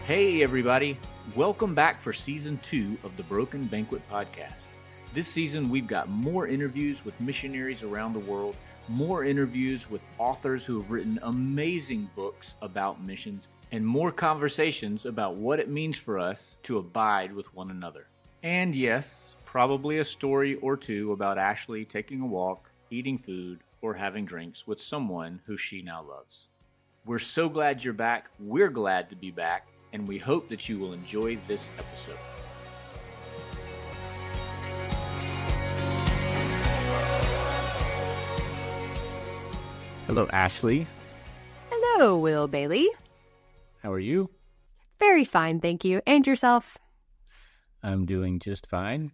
Hey everybody, welcome back for Season 2 of the Broken Banquet Podcast. This season we've got more interviews with missionaries around the world, more interviews with authors who have written amazing books about missions, and more conversations about what it means for us to abide with one another. And yes, probably a story or two about Ashley taking a walk, eating food, or having drinks with someone who she now loves. We're so glad you're back, we're glad to be back, and we hope that you will enjoy this episode. Hello, Ashley. Hello, Will Bailey. How are you? Very fine, thank you. And yourself? I'm doing just fine.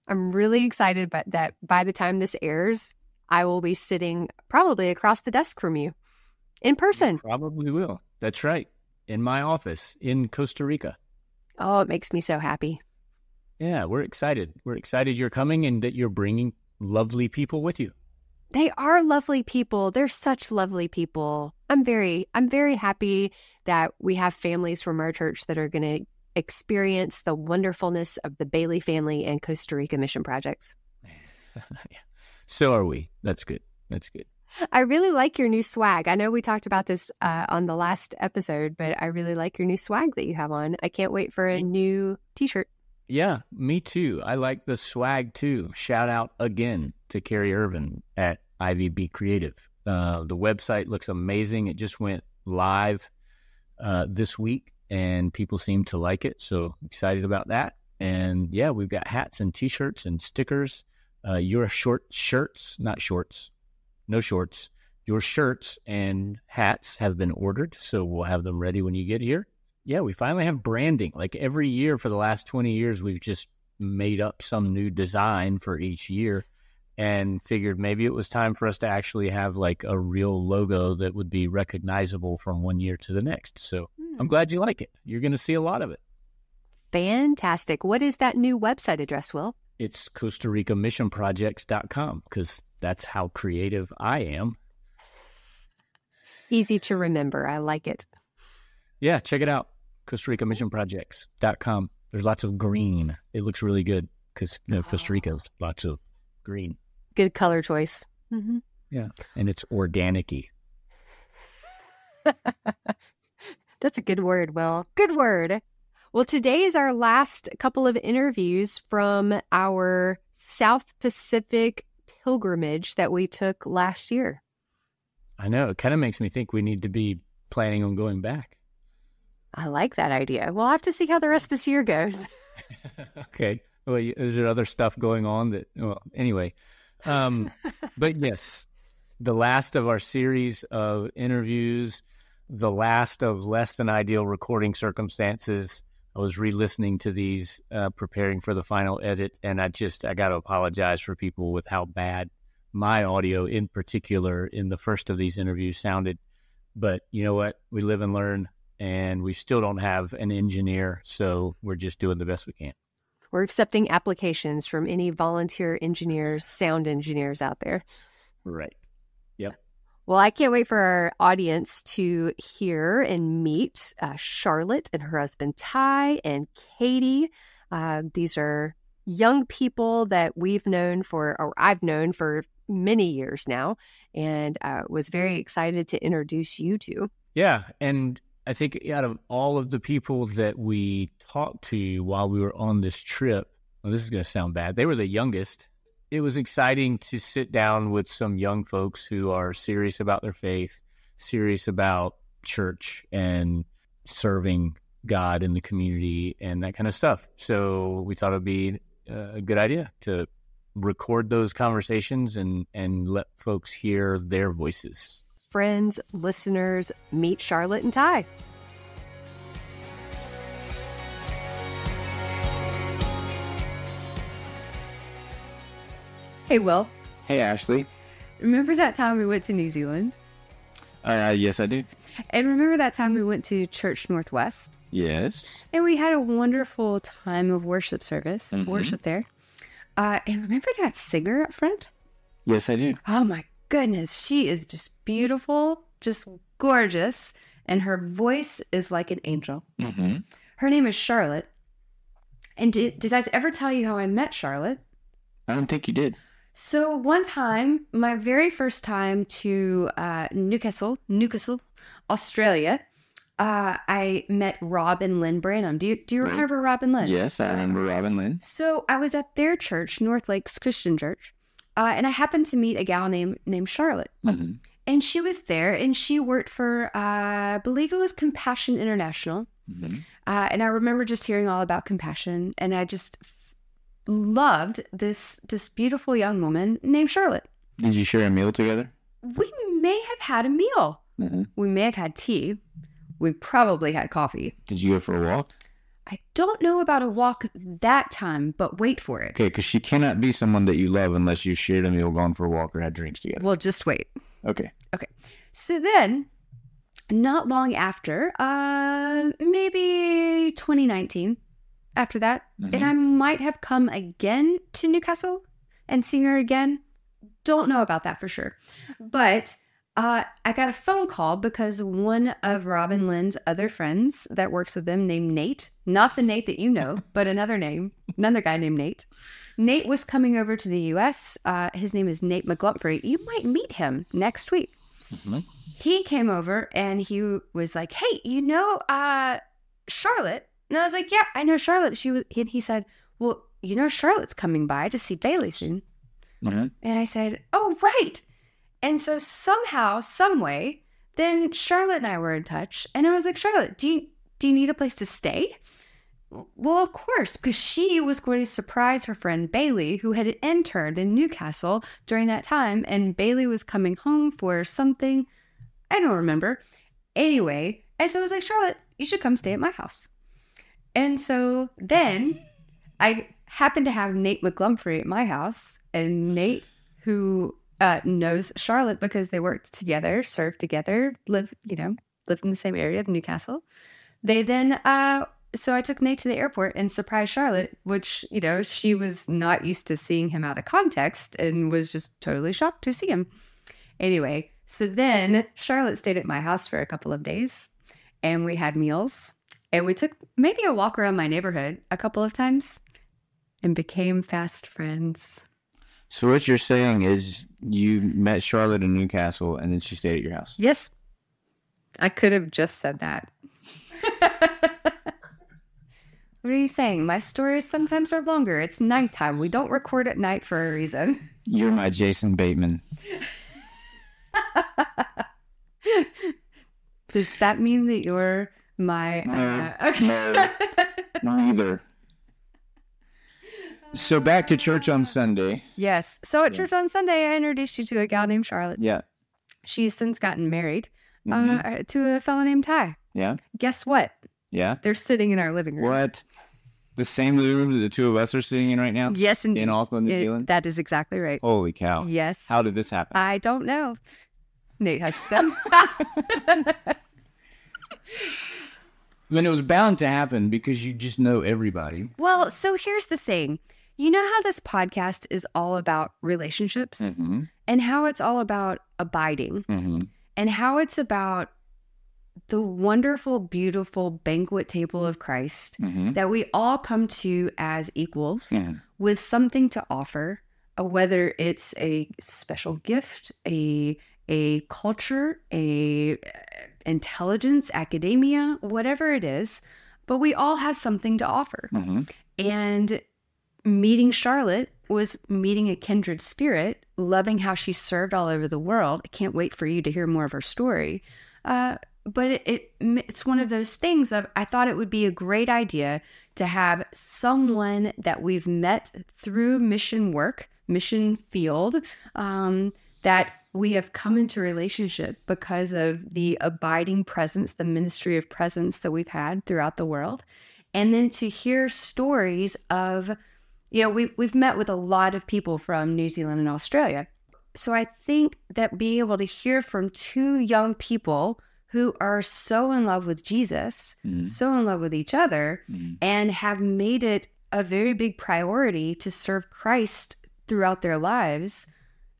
I'm really excited that by the time this airs, I will be sitting probably across the desk from you in person. You probably will. That's right. In my office in Costa Rica. Oh, it makes me so happy. Yeah, we're excited. We're excited you're coming and that you're bringing lovely people with you. They are lovely people. They're such lovely people. I'm very happy that we have families from our church that are going to experience the wonderfulness of the Bailey family and Costa Rica mission projects. Yeah. So are we. That's good. That's good. I really like your new swag. I know we talked about this on the last episode, but I really like your new swag that you have on. I can't wait for a new t-shirt. Yeah, me too. I like the swag too. Shout out again to Carrie Irvin at IVB Creative. The website looks amazing. It just went live this week and people seem to like it. So excited about that. And yeah, we've got hats and t-shirts and stickers. Your shirts, not shorts. No shorts. Your shirts and hats have been ordered, so we'll have them ready when you get here. Yeah, we finally have branding. Like every year for the last 20 years, we've just made up some new design for each year and figured maybe it was time for us to actually have like a real logo that would be recognizable from one year to the next. So I'm glad you like it. You're going to see a lot of it. Fantastic. What is that new website address, Will? It's Costa Rica missionprojects.com because that's how creative I am. Easy to remember. I like it. Yeah, check it out. Costa Rica missionprojects.com. There's lots of green. It looks really good because Costa Rica's lots of green. Good color choice. Mm-hmm. Yeah, and it's organic-y. That's a good word, Will. Good word. Well, today is our last couple of interviews from our South Pacific pilgrimage that we took last year. I know. It kind of makes me think we need to be planning on going back. I like that idea. We'll have to see how the rest of this year goes. Okay. Well, is there other stuff going on that, well, anyway. But yes, the last of our series of interviews, the last of less than ideal recording circumstances. I was re-listening to these, preparing for the final edit, and I got to apologize for people with how bad my audio in particular in the first of these interviews sounded. But you know what? We live and learn, and we still don't have an engineer, so we're just doing the best we can. We're accepting applications from any volunteer engineers, sound engineers out there. Right. Yep. Well, I can't wait for our audience to hear and meet Charlotte and her husband, Ty, and Katie. These are young people that I've known for many years now, and was very excited to introduce you to. Yeah, and I think out of all of the people that we talked to while we were on this trip, well, this is going to sound bad, they were the youngest. It was exciting to sit down with some young folks who are serious about their faith, serious about church and serving God in the community and that kind of stuff. So we thought it would be a good idea to record those conversations and let folks hear their voices. Friends, listeners, meet Charlotte and Ty. Hey, Will. Hey, Ashley. Remember that time we went to New Zealand? Yes, I do. And remember that time we went to Church Northwest? Yes. And we had a wonderful time of worship worship there. And remember that singer up front? Yes, I do. Oh, my goodness. She is just beautiful, just gorgeous. And her voice is like an angel. Mm-hmm. Her name is Charlotte. And did I ever tell you how I met Charlotte? I don't think you did. So one time, my very first time to Newcastle, Australia, I met Rob and Lynn Branham. Do you remember Rob and Lynn? Yes, I remember Rob and Lynn. So I was at their church, North Lakes Christian Church, and I happened to meet a gal named Charlotte. Mm-hmm. And she was there, and she worked for, I believe it was Compassion International. Mm-hmm. And I remember just hearing all about Compassion, and I just loved this beautiful young woman named Charlotte. Did you share a meal together? We may have had a meal. Mm-hmm. We may have had tea. We probably had coffee. Did you go for a walk? I don't know about a walk that time, but wait for it. Okay, because she cannot be someone that you love unless you shared a meal, gone for a walk, or had drinks together. Well, just wait. Okay. So then, not long after, maybe 2019, after that, Mm-hmm. and I might have come again to Newcastle and seen her again. Don't know about that for sure. But I got a phone call because one of Rob and Lynn's other friends that works with them named Nate, not the Nate that you know, but another guy named Nate. Nate was coming over to the U.S. His name is Nate McGlumphrey. You might meet him next week. Mm-hmm. He came over and he was like, "Hey, you know Charlotte?" And I was like, "Yeah, I know Charlotte." He said, "Well, you know Charlotte's coming by to see Bailey soon." Mm-hmm. And I said, "Oh, right." And so somehow, some way, then Charlotte and I were in touch. And I was like, "Charlotte, do you need a place to stay?" Well, of course, because she was going to surprise her friend Bailey, who had interned in Newcastle during that time. And Bailey was coming home for something. I don't remember. Anyway, and so I was like, "Charlotte, you should come stay at my house." And so then I happened to have Nate McGlumphrey at my house. And Nate, who knows Charlotte because they worked together, served together, lived in the same area of Newcastle. They then, so I took Nate to the airport and surprised Charlotte, which, she was not used to seeing him out of context and was just totally shocked to see him. Anyway, so then Charlotte stayed at my house for a couple of days and we had meals and we took maybe a walk around my neighborhood a couple of times and became fast friends. So what you're saying is you met Charlotte in Newcastle and then she stayed at your house? Yes. I could have just said that. What are you saying? My stories sometimes are longer. It's nighttime. We don't record at night for a reason. You're my Jason Bateman. Does that mean that you're my... No, neither. So back to church on Sunday. Yes. So at church on Sunday, I introduced you to a gal named Charlotte. Yeah. She's since gotten married Mm-hmm. to a fellow named Ty. Yeah. Guess what? Yeah. They're sitting in our living room. What? The same living room that the two of us are sitting in right now? Yes, indeed. In Auckland, New Zealand? That is exactly right. Holy cow. Yes. How did this happen? I don't know. Nate Hutchison. I mean, it was bound to happen because you just know everybody. Well, so here's the thing. You know how this podcast is all about relationships Mm-hmm. and how it's all about abiding Mm-hmm. and how it's about the wonderful, beautiful banquet table of Christ Mm-hmm. that we all come to as equals Yeah. with something to offer, whether it's a special gift, a culture, a intelligence, academia, whatever it is, but we all have something to offer. Mm-hmm. And meeting Charlotte was meeting a kindred spirit, loving how she served all over the world. I can't wait for you to hear more of her story. But it's one of those things of, I thought it would be a great idea to have someone that we've met through mission work, mission field, that we have come into relationship because of the abiding presence, the ministry of presence that we've had throughout the world. And then to hear stories of, we've met with a lot of people from New Zealand and Australia. So I think that being able to hear from two young people who are so in love with Jesus, so in love with each other, and have made it a very big priority to serve Christ throughout their lives,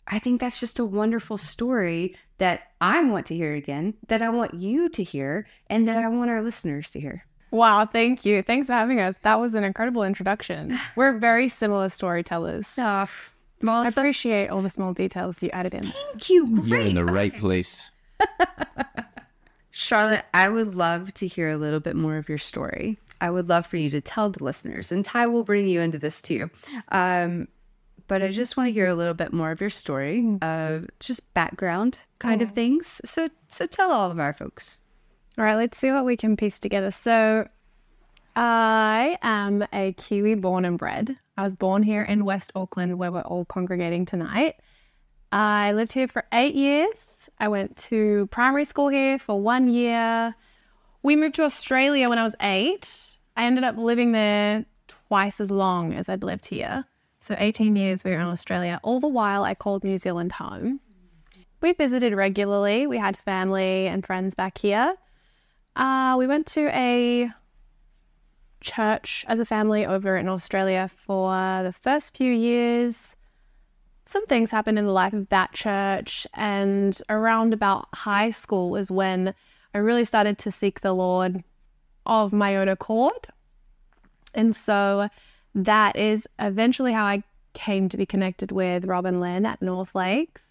I think that's just a wonderful story that I want to hear again, that I want you to hear, and that I want our listeners to hear. Wow, thank you. Thanks for having us. That was an incredible introduction. We're very similar storytellers. Well, I appreciate all the small details you added in. thank you. Great. You're in the right place. Charlotte, I would love to hear a little bit more of your story. I would love for you to tell the listeners, and Ty will bring you into this too. But I just want to hear a little bit more of your story, just background kind of things. So tell all of our folks. All right, let's see what we can piece together. So I am a Kiwi born and bred. I was born here in West Auckland, where we're all congregating tonight. I lived here for 8 years. I went to primary school here for 1 year. We moved to Australia when I was 8. I ended up living there twice as long as I'd lived here. So 18 years we were in Australia. All the while I called New Zealand home. We visited regularly. We had family and friends back here. We went to a church as a family over in Australia for the first few years. Some things happened in the life of that church, and around about high school was when I really started to seek the Lord of my own accord. And so that is eventually how I came to be connected with Rob and Lynn at North Lakes.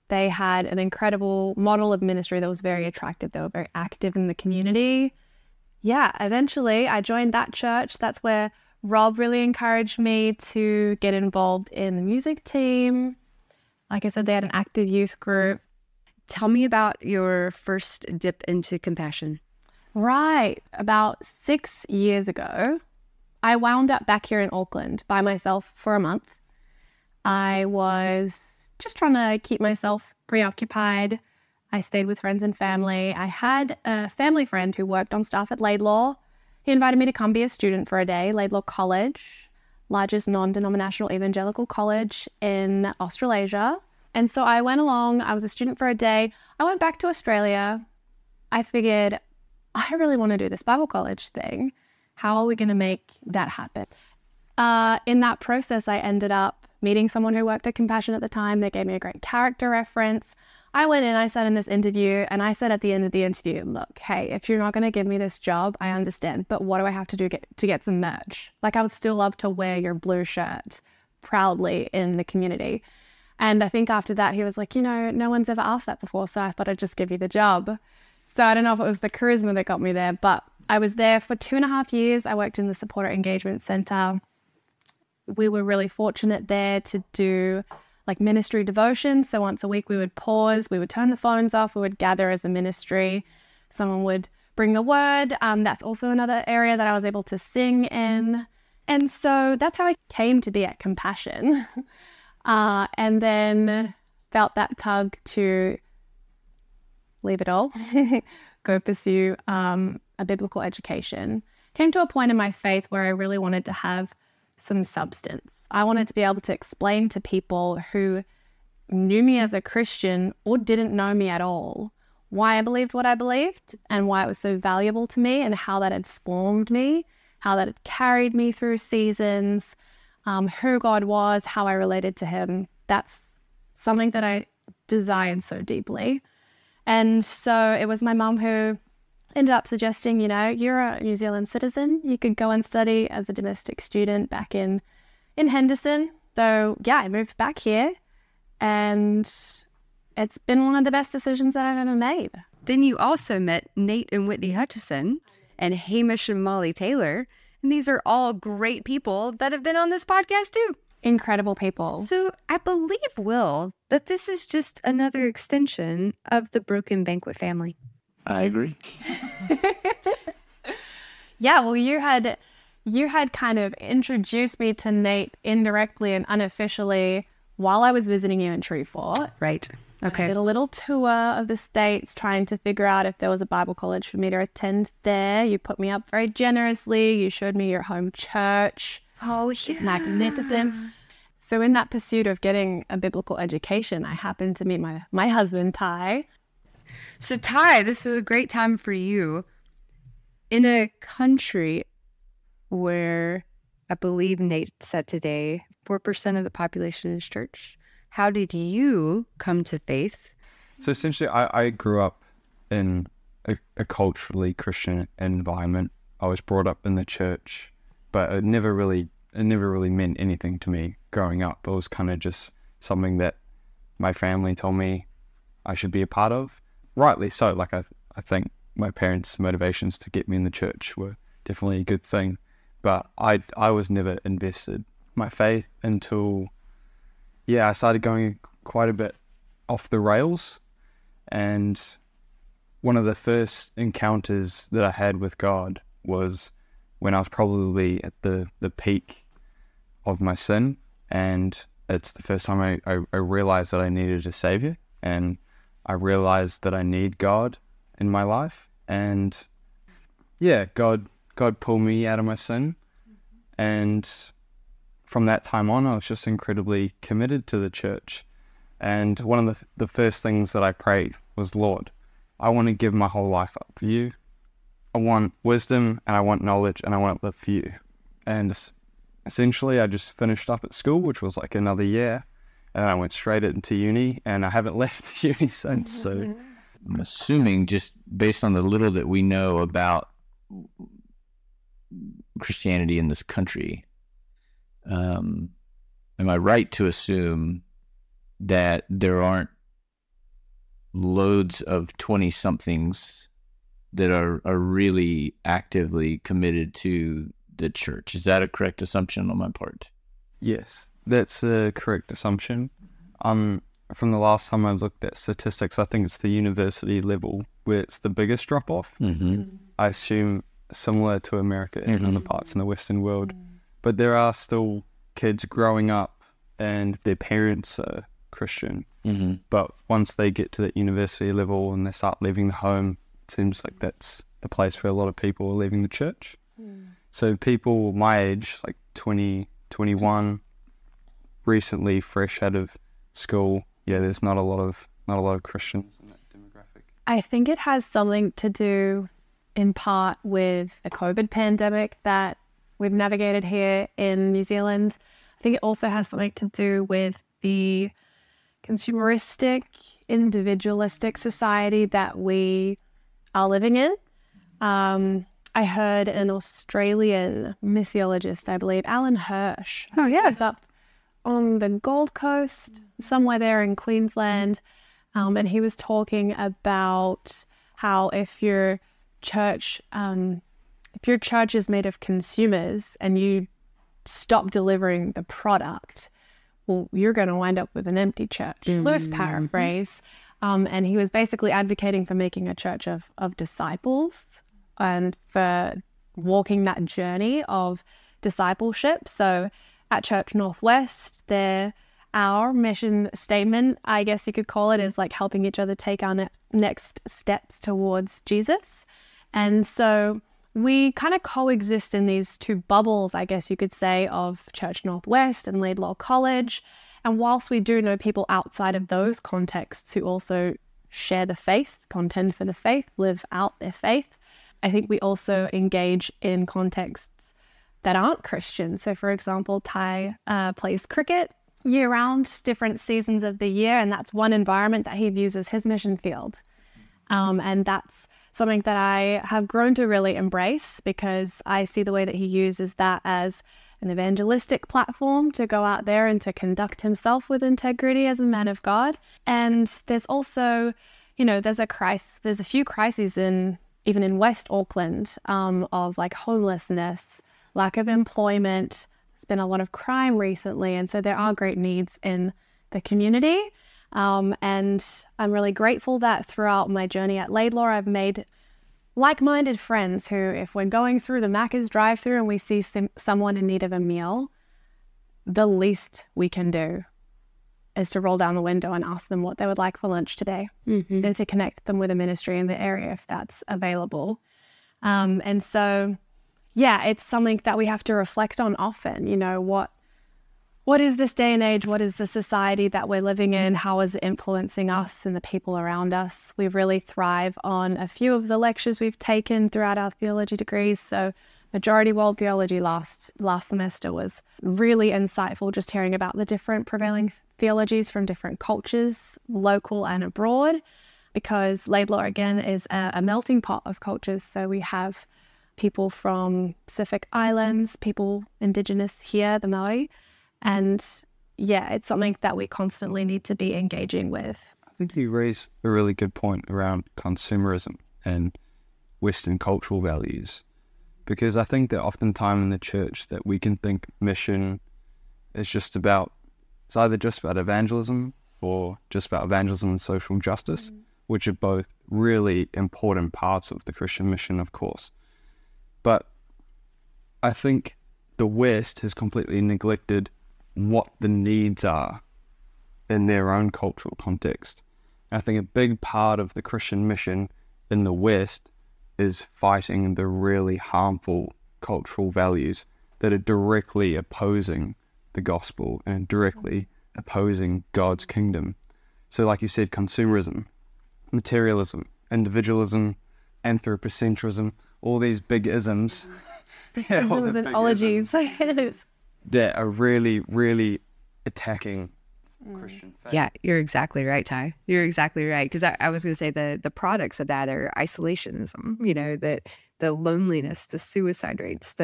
They had an incredible model of ministry that was very attractive. They were very active in the community. Yeah, eventually I joined that church. That's where Rob really encouraged me to get involved in the music team. Like I said, they had an active youth group. Tell me about your first dip into Compassion. Right. About 6 years ago, I wound up back here in Auckland by myself for a month. I was just trying to keep myself preoccupied. I stayed with friends and family. I had a family friend who worked on staff at Laidlaw. He invited me to come be a student for a day, Laidlaw College, largest non-denominational evangelical college in Australasia. And so I went along. I was a student for a day. I went back to Australia. I figured, I really want to do this Bible college thing. How are we going to make that happen? In that process, I ended up meeting someone who worked at Compassion at the time. They gave me a great character reference. I went in, I sat in this interview, and I said at the end of the interview, look, hey, if you're not going to give me this job, I understand, but what do I have to do to get some merch? Like, I would still love to wear your blue shirt proudly in the community. And I think after that, he was like, no one's ever asked that before, so I thought I'd just give you the job. So I don't know if it was the charisma that got me there, but I was there for 2.5 years. I worked in the Supporter Engagement Center. We were really fortunate there to do like ministry devotions. So once a week we would pause, we would turn the phones off, we would gather as a ministry. Someone would bring the word. That's also another area that I was able to sing in. And so that's how I came to be at Compassion. And then felt that tug to leave it all, go pursue a biblical education. Came to a point in my faith where I really wanted to have some substance. I wanted to be able to explain to people who knew me as a Christian or didn't know me at all why I believed what I believed and why it was so valuable to me and how that had formed me, how that had carried me through seasons, who God was, how I related to him. That's something that I desired so deeply. And so it was my mum who ended up suggesting, you're a New Zealand citizen. You could go and study as a domestic student back in Henderson. So yeah, I moved back here and it's been one of the best decisions that I've ever made. Then you also met Nate and Whitney Hutchison and Hamish and Molly Taylor. And these are all great people that have been on this podcast too. Incredible people. So I believe, Will, that this is just another extension of the Broken Banquet family. I agree. Yeah, well, you had kind of introduced me to Nate indirectly and unofficially while I was visiting you in Treefort. Right. Okay. I did a little tour of the States trying to figure out if there was a Bible college for me to attend there. You put me up very generously. You showed me your home church. Oh, yeah. It's magnificent. So in that pursuit of getting a biblical education, I happened to meet my husband, Ty. So Ty, this is a great time for you. In a country where I believe Nate said today, 4% of the population is church, how did you come to faith? So essentially, I grew up in a culturally Christian environment. I was brought up in the church, but it never really meant anything to me growing up. It was kind of just something that my family told me I should be a part of. Rightly so. Like I think my parents' motivations to get me in the church were definitely a good thing, but I was never invested my faith until I started going quite a bit off the rails. And one of the first encounters that I had with God was when I was probably at the peak of my sin, and it's the first time I realized that I needed a savior, and I realized that I need God in my life. And God pulled me out of my sin, and from that time on I was just incredibly committed to the church. And one of the first things that I prayed was, Lord, I want to give my whole life up for you. I want wisdom, and I want knowledge, and I want to live for you. And essentially I just finished up at school, which was like another year, and I went straight into uni, and I haven't left uni since. So I'm assuming, just based on the little that we know about Christianity in this country, am I right to assume that there aren't loads of 20-somethings that are really actively committed to the church? Is that a correct assumption on my part? Yes, that's a correct assumption. From the last time I looked at statistics, I think it's the university level where it's the biggest drop-off. Mm-hmm. I assume similar to America and other parts in the Western world. But there are still kids growing up and their parents are Christian. Mm-hmm. But once they get to that university level and they start leaving the home, it seems like that's the place where a lot of people are leaving the church. So people my age, like 20, 21, recently fresh out of school, there's not a lot of Christians in that demographic. I think it has something to do in part with the COVID pandemic that we've navigated here in New Zealand. I think it also has something to do with the consumeristic, individualistic society that we are living in. I heard an Australian mythologist, I believe, Alan Hirsch. Oh, yeah. He's up on the Gold Coast, somewhere there in Queensland. And he was talking about how if your church is made of consumers and you stop delivering the product, well, you're going to wind up with an empty church. Loose paraphrase. And he was basically advocating for making a church of disciples and for walking that journey of discipleship. So at Church Northwest, our mission statement, I guess you could call it, is like helping each other take our next steps towards Jesus. And so we kind of coexist in these two bubbles, I guess you could say, of Church Northwest and Laidlaw College. And whilst we do know people outside of those contexts who also share the faith, contend for the faith, live out their faith, I think we also engage in contexts that aren't Christian. So, for example, Ty plays cricket year-round, different seasons of the year, and that's one environment that he views as his mission field. And that's something that I have grown to really embrace, because I see the way that he uses that as an evangelistic platform to go out there and to conduct himself with integrity as a man of God. And there's also, there's a few crises even in West Auckland, of like homelessness, lack of employment. There's been a lot of crime recently, and so there are great needs in the community. And I'm really grateful that throughout my journey at Laidlaw, I've made like-minded friends who, if we're going through the Macca's drive-thru and we see someone in need of a meal, the least we can do is to roll down the window and ask them what they would like for lunch today, and to connect them with a ministry in the area if that's available. And so, it's something that we have to reflect on often. What is this day and age? What is the society that we're living in? How is it influencing us and the people around us? We really thrive on a few of the lectures we've taken throughout our theology degrees. So Majority World Theology last semester was really insightful, just hearing about the different prevailing theologies from different cultures, local and abroad, because Laidlaw, again, is a melting pot of cultures. So we have people from Pacific Islands, people indigenous here, the Maori. And yeah, it's something that we constantly need to be engaging with. I think you raise a really good point around consumerism and Western cultural values, because I think that oftentimes in the church that we can think mission is just about, it's either just about evangelism or just about evangelism and social justice, which are both really important parts of the Christian mission, of course. But I think the West has completely neglected what the needs are in their own cultural context. I think a big part of the Christian mission in the West is fighting the really harmful cultural values that are directly opposing the gospel and directly opposing God's kingdom. So like you said, consumerism, materialism, individualism, anthropocentrism, all these big isms. Yeah, all the big ologies. that are really, really attacking Christian faith. Yeah, you're exactly right, Ty. You're exactly right. Because I was going to say the products of that are isolationism, the loneliness, the suicide rates,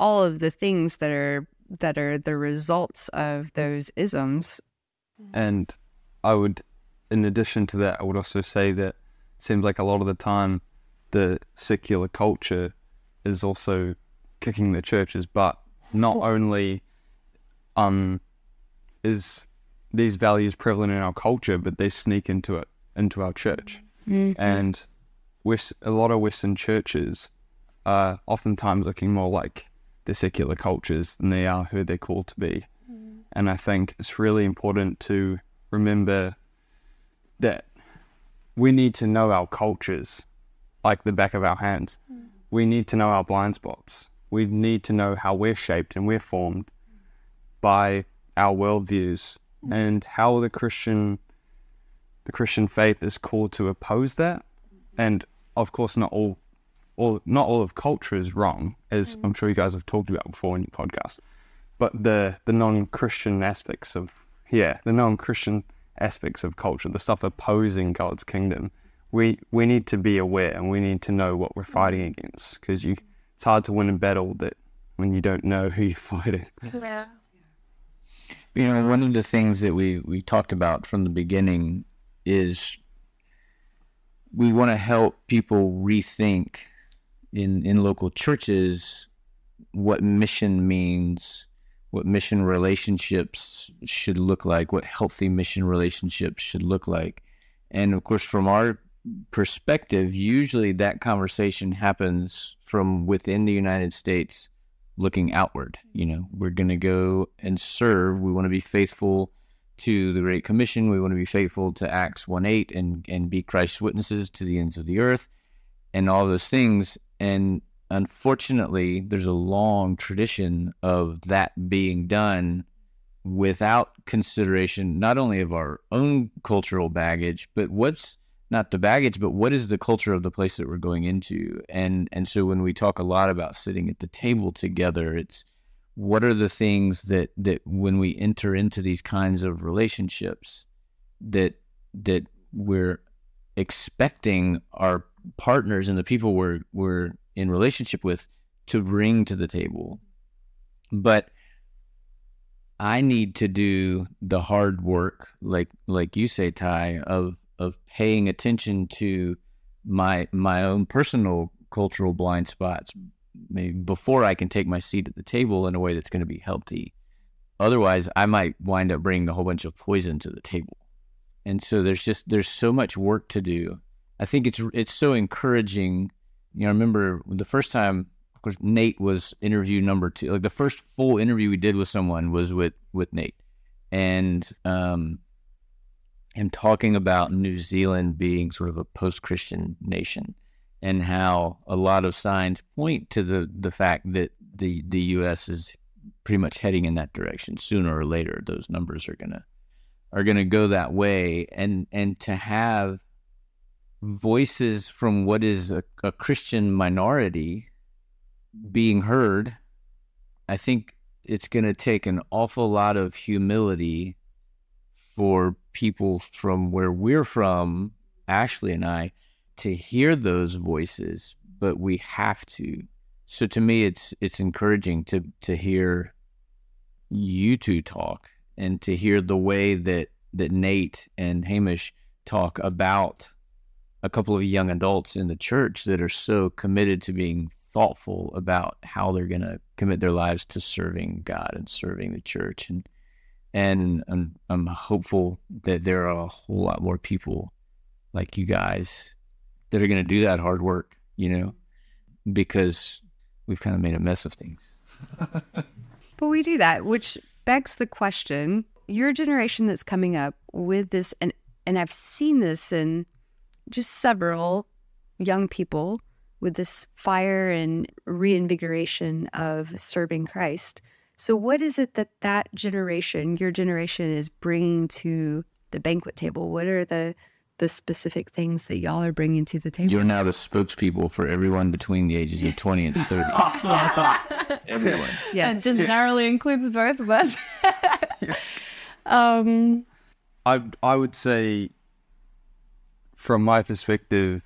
all of the things that are the results of those isms. And I would, in addition to that, I would also say that it seems like a lot of the time the secular culture is also kicking the church's butt. Not only is these values prevalent in our culture, but they sneak into our church. Mm-hmm. And a lot of Western churches are oftentimes looking more like the secular cultures than they are who they're called to be. Mm-hmm. And I think it's really important to remember that we need to know our cultures like the back of our hands. Mm-hmm. We need to know our blind spots. We need to know how we're shaped and we're formed by our worldviews, and how the Christian faith is called to oppose that. And of course, not all of culture is wrong, as I'm sure you guys have talked about before in your podcast. But the non-Christian aspects of culture, the stuff opposing God's kingdom, we need to be aware and we need to know what we're fighting against, because it's hard to win a battle that when you don't know who you're fighting. Yeah. One of the things that we talked about from the beginning is we want to help people rethink in local churches what mission means, what mission relationships should look like, what healthy mission relationships should look like. And of course, from our perspective, usually that conversation happens from within the United States looking outward. We're going to go and serve. We want to be faithful to the Great Commission. We want to be faithful to Acts 1:8 and be Christ's witnesses to the ends of the earth and all those things. And unfortunately, there's a long tradition of that being done without consideration, not only of our own cultural baggage, but not the baggage, but what is the culture of the place that we're going into? And so when we talk a lot about sitting at the table together, it's what are the things that when we enter into these kinds of relationships that we're expecting our partners and the people we're in relationship with to bring to the table. But I need to do the hard work, like you say, Ty, of paying attention to my own personal cultural blind spots maybe before I can take my seat at the table in a way that's going to be healthy. Otherwise, I might wind up bringing a whole bunch of poison to the table. And so there's so much work to do. I think it's so encouraging. I remember the first time, of course, Nate was interview number 2. Like the first full interview we did with someone was with Nate. And him talking about New Zealand being sort of a post-Christian nation and how a lot of signs point to the fact that the U.S. is pretty much heading in that direction. Sooner or later, those numbers are gonna go that way, and to have voices from what is a Christian minority being heard, I think it's going to take an awful lot of humility for people from where we're from, Ashley and I, to hear those voices. But we have to, So to me, it's encouraging to hear you two talk and to hear the way that Nate and Hamish talk about a couple of young adults in the church that are so committed to being thoughtful about how they're going to commit their lives to serving God and serving the church. And I'm hopeful that there are a whole lot more people like you guys that are going to do that hard work, because we've kind of made a mess of things. But we do that, which begs the question, your generation that's coming up with this, and I've seen this in just several young people with this fire and reinvigoration of serving Christ. So what is it that generation, your generation, is bringing to the banquet table? What are the specific things that y'all are bringing to the table? You're now the spokespeople for everyone between the ages of 20 and 30. Yes. Everyone. Yes. It just narrowly includes both of us. I would say, from my perspective,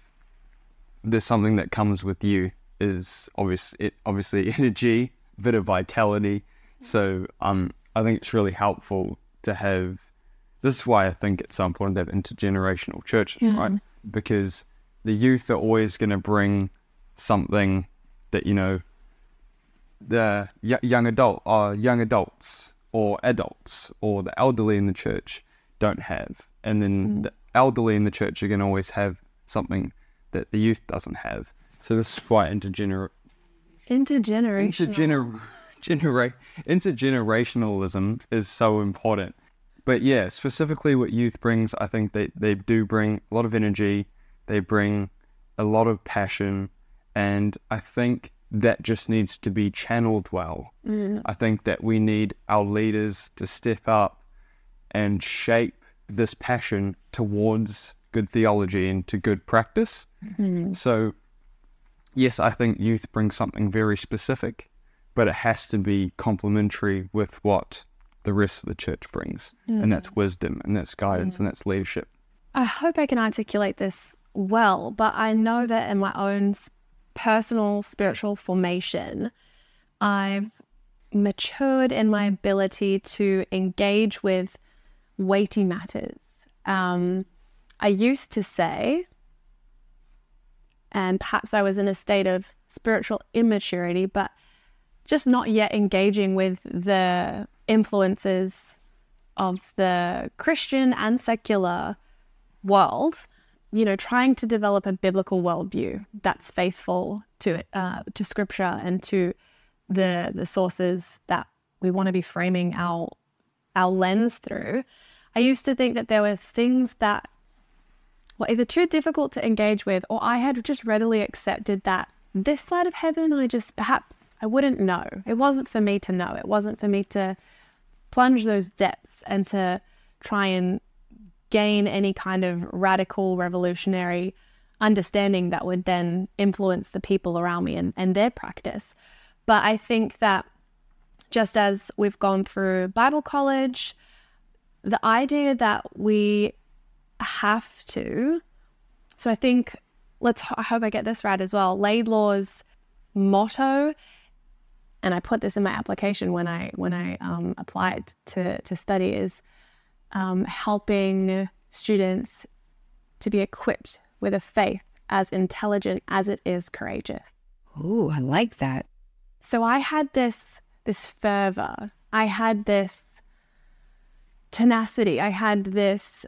there's something that comes with youth is obviously energy, a bit of vitality. So I think it's really helpful to have. This is why I think it's so important to have intergenerational churches, right? Because the youth are always going to bring something that the young adults or adults or the elderly in the church don't have, and then the elderly in the church are going to always have something that the youth doesn't have. So this is why intergenerationalism is so important. But yeah, specifically what youth brings, I think they do bring a lot of energy, they bring a lot of passion, and I think that just needs to be channeled well. I think that we need our leaders to step up and shape this passion towards good theology and to good practice. So yes, I think youth brings something very specific, but it has to be complementary with what the rest of the church brings. And that's wisdom, and that's guidance, and that's leadership. I hope I can articulate this well, but I know that in my own personal spiritual formation, I've matured in my ability to engage with weighty matters. I used to say, and perhaps I was in a state of spiritual immaturity, but just not yet engaging with the influences of the Christian and secular world, trying to develop a biblical worldview that's faithful to Scripture and to the sources that we want to be framing our lens through. I used to think that there were things that were either too difficult to engage with, or I had just readily accepted that this side of heaven, I wouldn't know. It wasn't for me to know. It wasn't for me to plunge those depths and to try and gain any kind of radical, revolutionary understanding that would then influence the people around me and their practice. But I think that just as we've gone through Bible college, the idea that we have to, so I think, I hope I get this right as well, Laidlaw's motto, and I put this in my application when I applied to study, is helping students to be equipped with a faith as intelligent as it is courageous. Ooh, I like that. So I had this fervor, I had this tenacity, I had this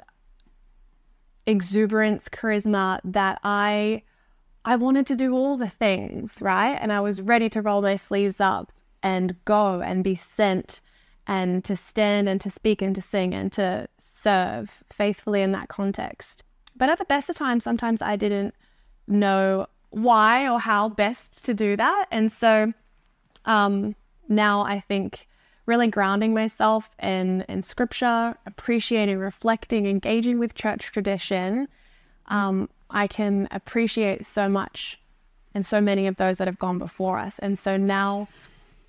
exuberance, charisma that I wanted to do all the things, right? And I was ready to roll my sleeves up and go and be sent and to stand and to speak and to sing and to serve faithfully in that context. But at the best of times, sometimes I didn't know why or how best to do that. And so now I think really grounding myself in Scripture, appreciating, reflecting, engaging with church tradition, I can appreciate so much and so many of those that have gone before us. And so now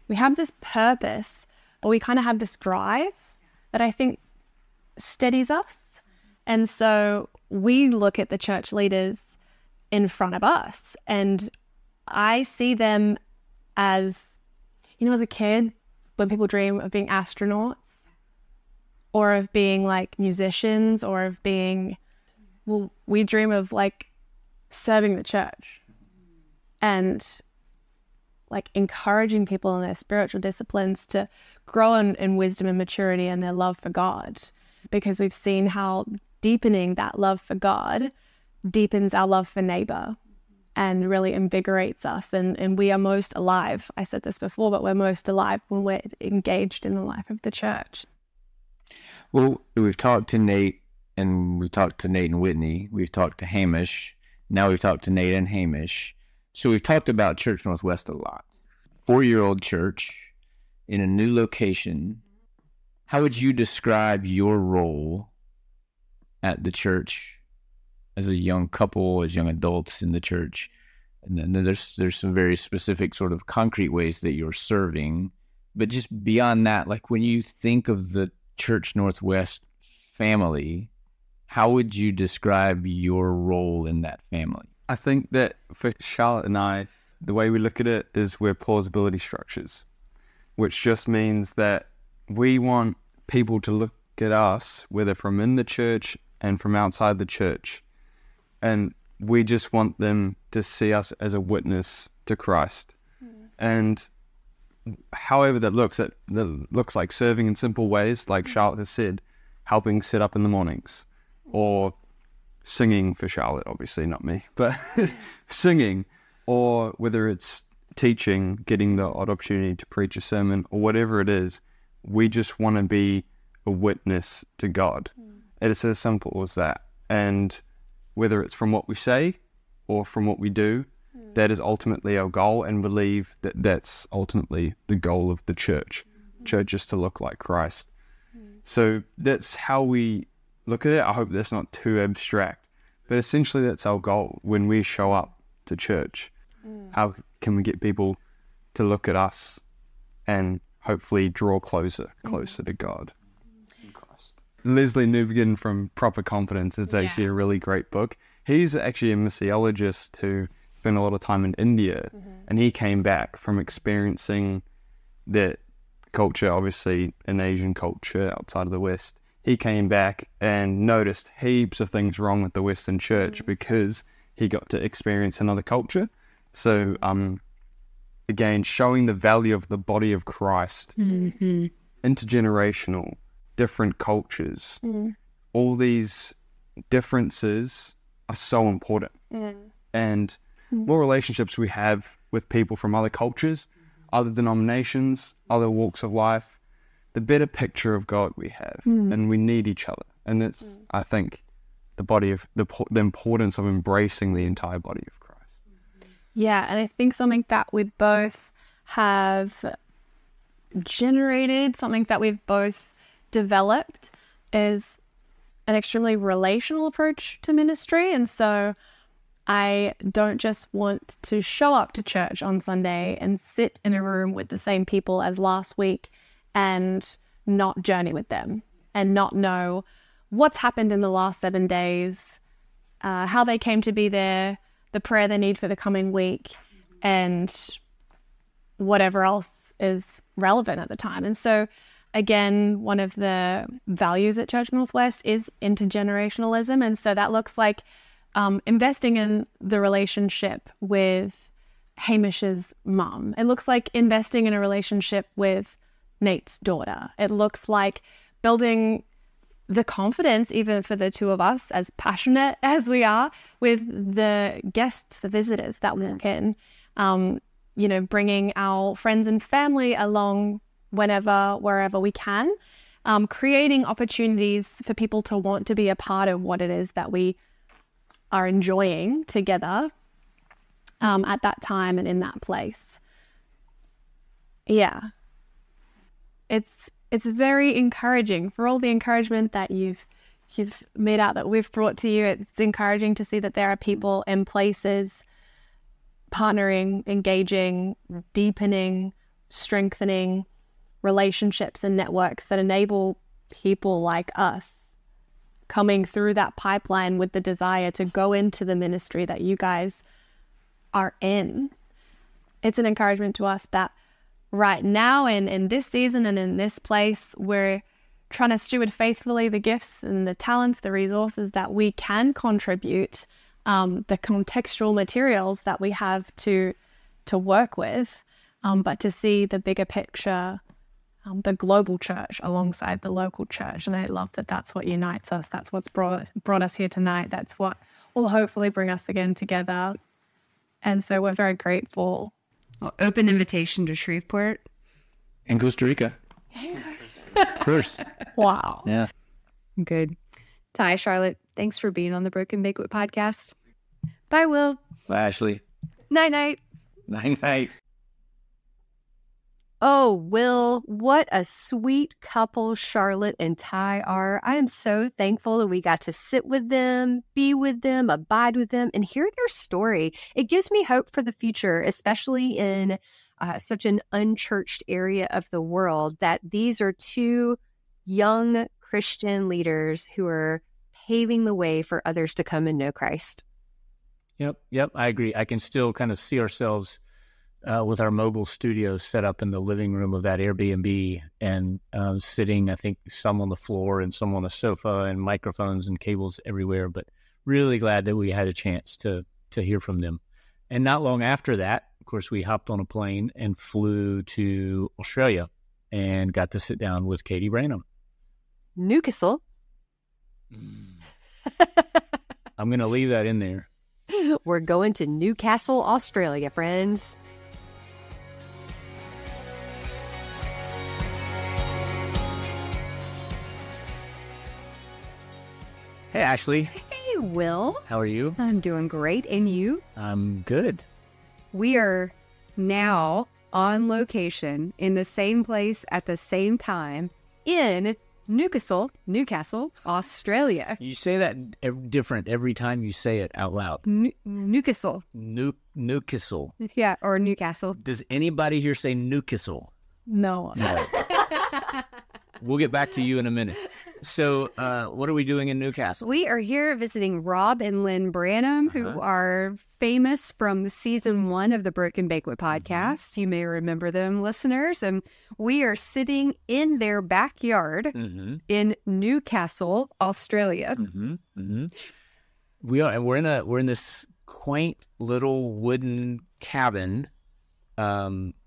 we have this purpose, or we kind of have this drive that I think steadies us. And so we look at the church leaders in front of us, and I see them as, as a kid, when people dream of being astronauts or of being like musicians or of being, we dream of like serving the church and like encouraging people in their spiritual disciplines to grow in wisdom and maturity and their love for God, because we've seen how deepening that love for God deepens our love for neighbor and really invigorates us. And we are most alive. I said this before, but we're most alive when we're engaged in the life of the church. Well, we've talked to Nate, and we've talked to Nate and Whitney. We've talked to Hamish. Now we've talked to Nate and Hamish. So we've talked about Church Northwest a lot. 4-year-old church in a new location. How would you describe your role at the church as a young couple, as young adults in the church? And then there's some very specific sort of concrete ways that you're serving. But just beyond that, like when you think of the Church Northwest family, how would you describe your role in that family? I think that for Charlotte and I, the way we look at it is we're plausibility structures, which just means that we want people to look at us, whether from in the church and from outside the church, and we just want them to see us as a witness to Christ. And however that looks like serving in simple ways, like Charlotte has said, helping sit up in the mornings, or singing for Charlotte, obviously not me, but singing, or whether it's teaching, getting the odd opportunity to preach a sermon, or whatever it is. We just want to be a witness to God. It's as simple as that. And whether it's from what we say or from what we do, that is ultimately our goal, and believe that that's ultimately the goal of the church. Church is to look like Christ. So that's how we look at it. I hope that's not too abstract, but essentially that's our goal when we show up to church. How can we get people to look at us and hopefully draw closer to God and Christ? Leslie Newbegin from Proper Confidence is actually a really great book. He's actually a missiologist who spent a lot of time in India, and he came back from experiencing that culture, obviously an Asian culture outside of the West. He came back and noticed heaps of things wrong with the Western church because he got to experience another culture. So, again, showing the value of the body of Christ, intergenerational, different cultures, all these differences are so important. And more relationships we have with people from other cultures, other denominations, other walks of life, the better picture of God we have. And we need each other. And that's, I think, the importance of embracing the entire body of Christ. Yeah, and I think something that we both have generated, something that we've both developed, is an extremely relational approach to ministry. And so I don't just want to show up to church on Sunday and sit in a room with the same people as last week and not journey with them and not know what's happened in the last 7 days, how they came to be there, the prayer they need for the coming week, and whatever else is relevant at the time. And so, again, one of the values at Church Northwest is intergenerationalism. And so that looks like investing in the relationship with Hamish's mum. It looks like investing in a relationship with Nate's daughter. It looks like building the confidence, even for the two of us, as passionate as we are, with the guests, the visitors that walk in, bringing our friends and family along wherever we can, creating opportunities for people to want to be a part of what it is that we are enjoying together at that time and in that place. Yeah. It's very encouraging for all the encouragement that you've made out that we've brought to you. It's encouraging to see that there are people in places partnering, engaging, deepening, strengthening relationships and networks that enable people like us coming through that pipeline with the desire to go into the ministry that you guys are in. it's an encouragement to us that right now and in this season and in this place, we're trying to steward faithfully the gifts and the talents, the resources that we can contribute, the contextual materials that we have to work with, but to see the bigger picture, the global church alongside the local church. And I love that that's what unites us. That's what's brought us here tonight. That's what will hopefully bring us again together. And so we're very grateful. Well, open invitation to Shreveport. And Costa Rica. First. Wow. Yeah. Good. Ty, Charlotte, thanks for being on the Broken Banquet podcast. Bye, Will. Bye, Ashley. Night-night. Night-night. Oh, Will, what a sweet couple Charlotte and Ty are. I am so thankful that we got to sit with them, be with them, abide with them, and hear their story. It gives me hope for the future, especially in such an unchurched area of the world, that these are two young Christian leaders who are paving the way for others to come and know Christ. Yep, I agree. I can still kind of see ourselves with our mobile studio set up in the living room of that Airbnb and sitting, I think, some on the floor and some on a sofa and microphones and cables everywhere. But really glad that we had a chance to hear from them. And not long after that, of course, we hopped on a plane and flew to Australia and got to sit down with Katie Branham. Newcastle. I'm going to leave that in there. We're going to Newcastle, Australia, friends. Hey, Ashley. Hey, Will. How are you? I'm doing great. And you? I'm good. We are now on location in the same place at the same time in Newcastle, Australia. You say that different every time you say it out loud. Newcastle. Newcastle. Yeah, or Newcastle. Does anybody here say Newcastle? No. We'll get back to you in a minute. So what are we doing in Newcastle? We are here visiting Rob and Lynn Branham, who are famous from the season 1 of the Broken Banquet podcast. You may remember them, listeners. And we are sitting in their backyard in Newcastle, Australia. We are, and we're in this quaint little wooden cabin.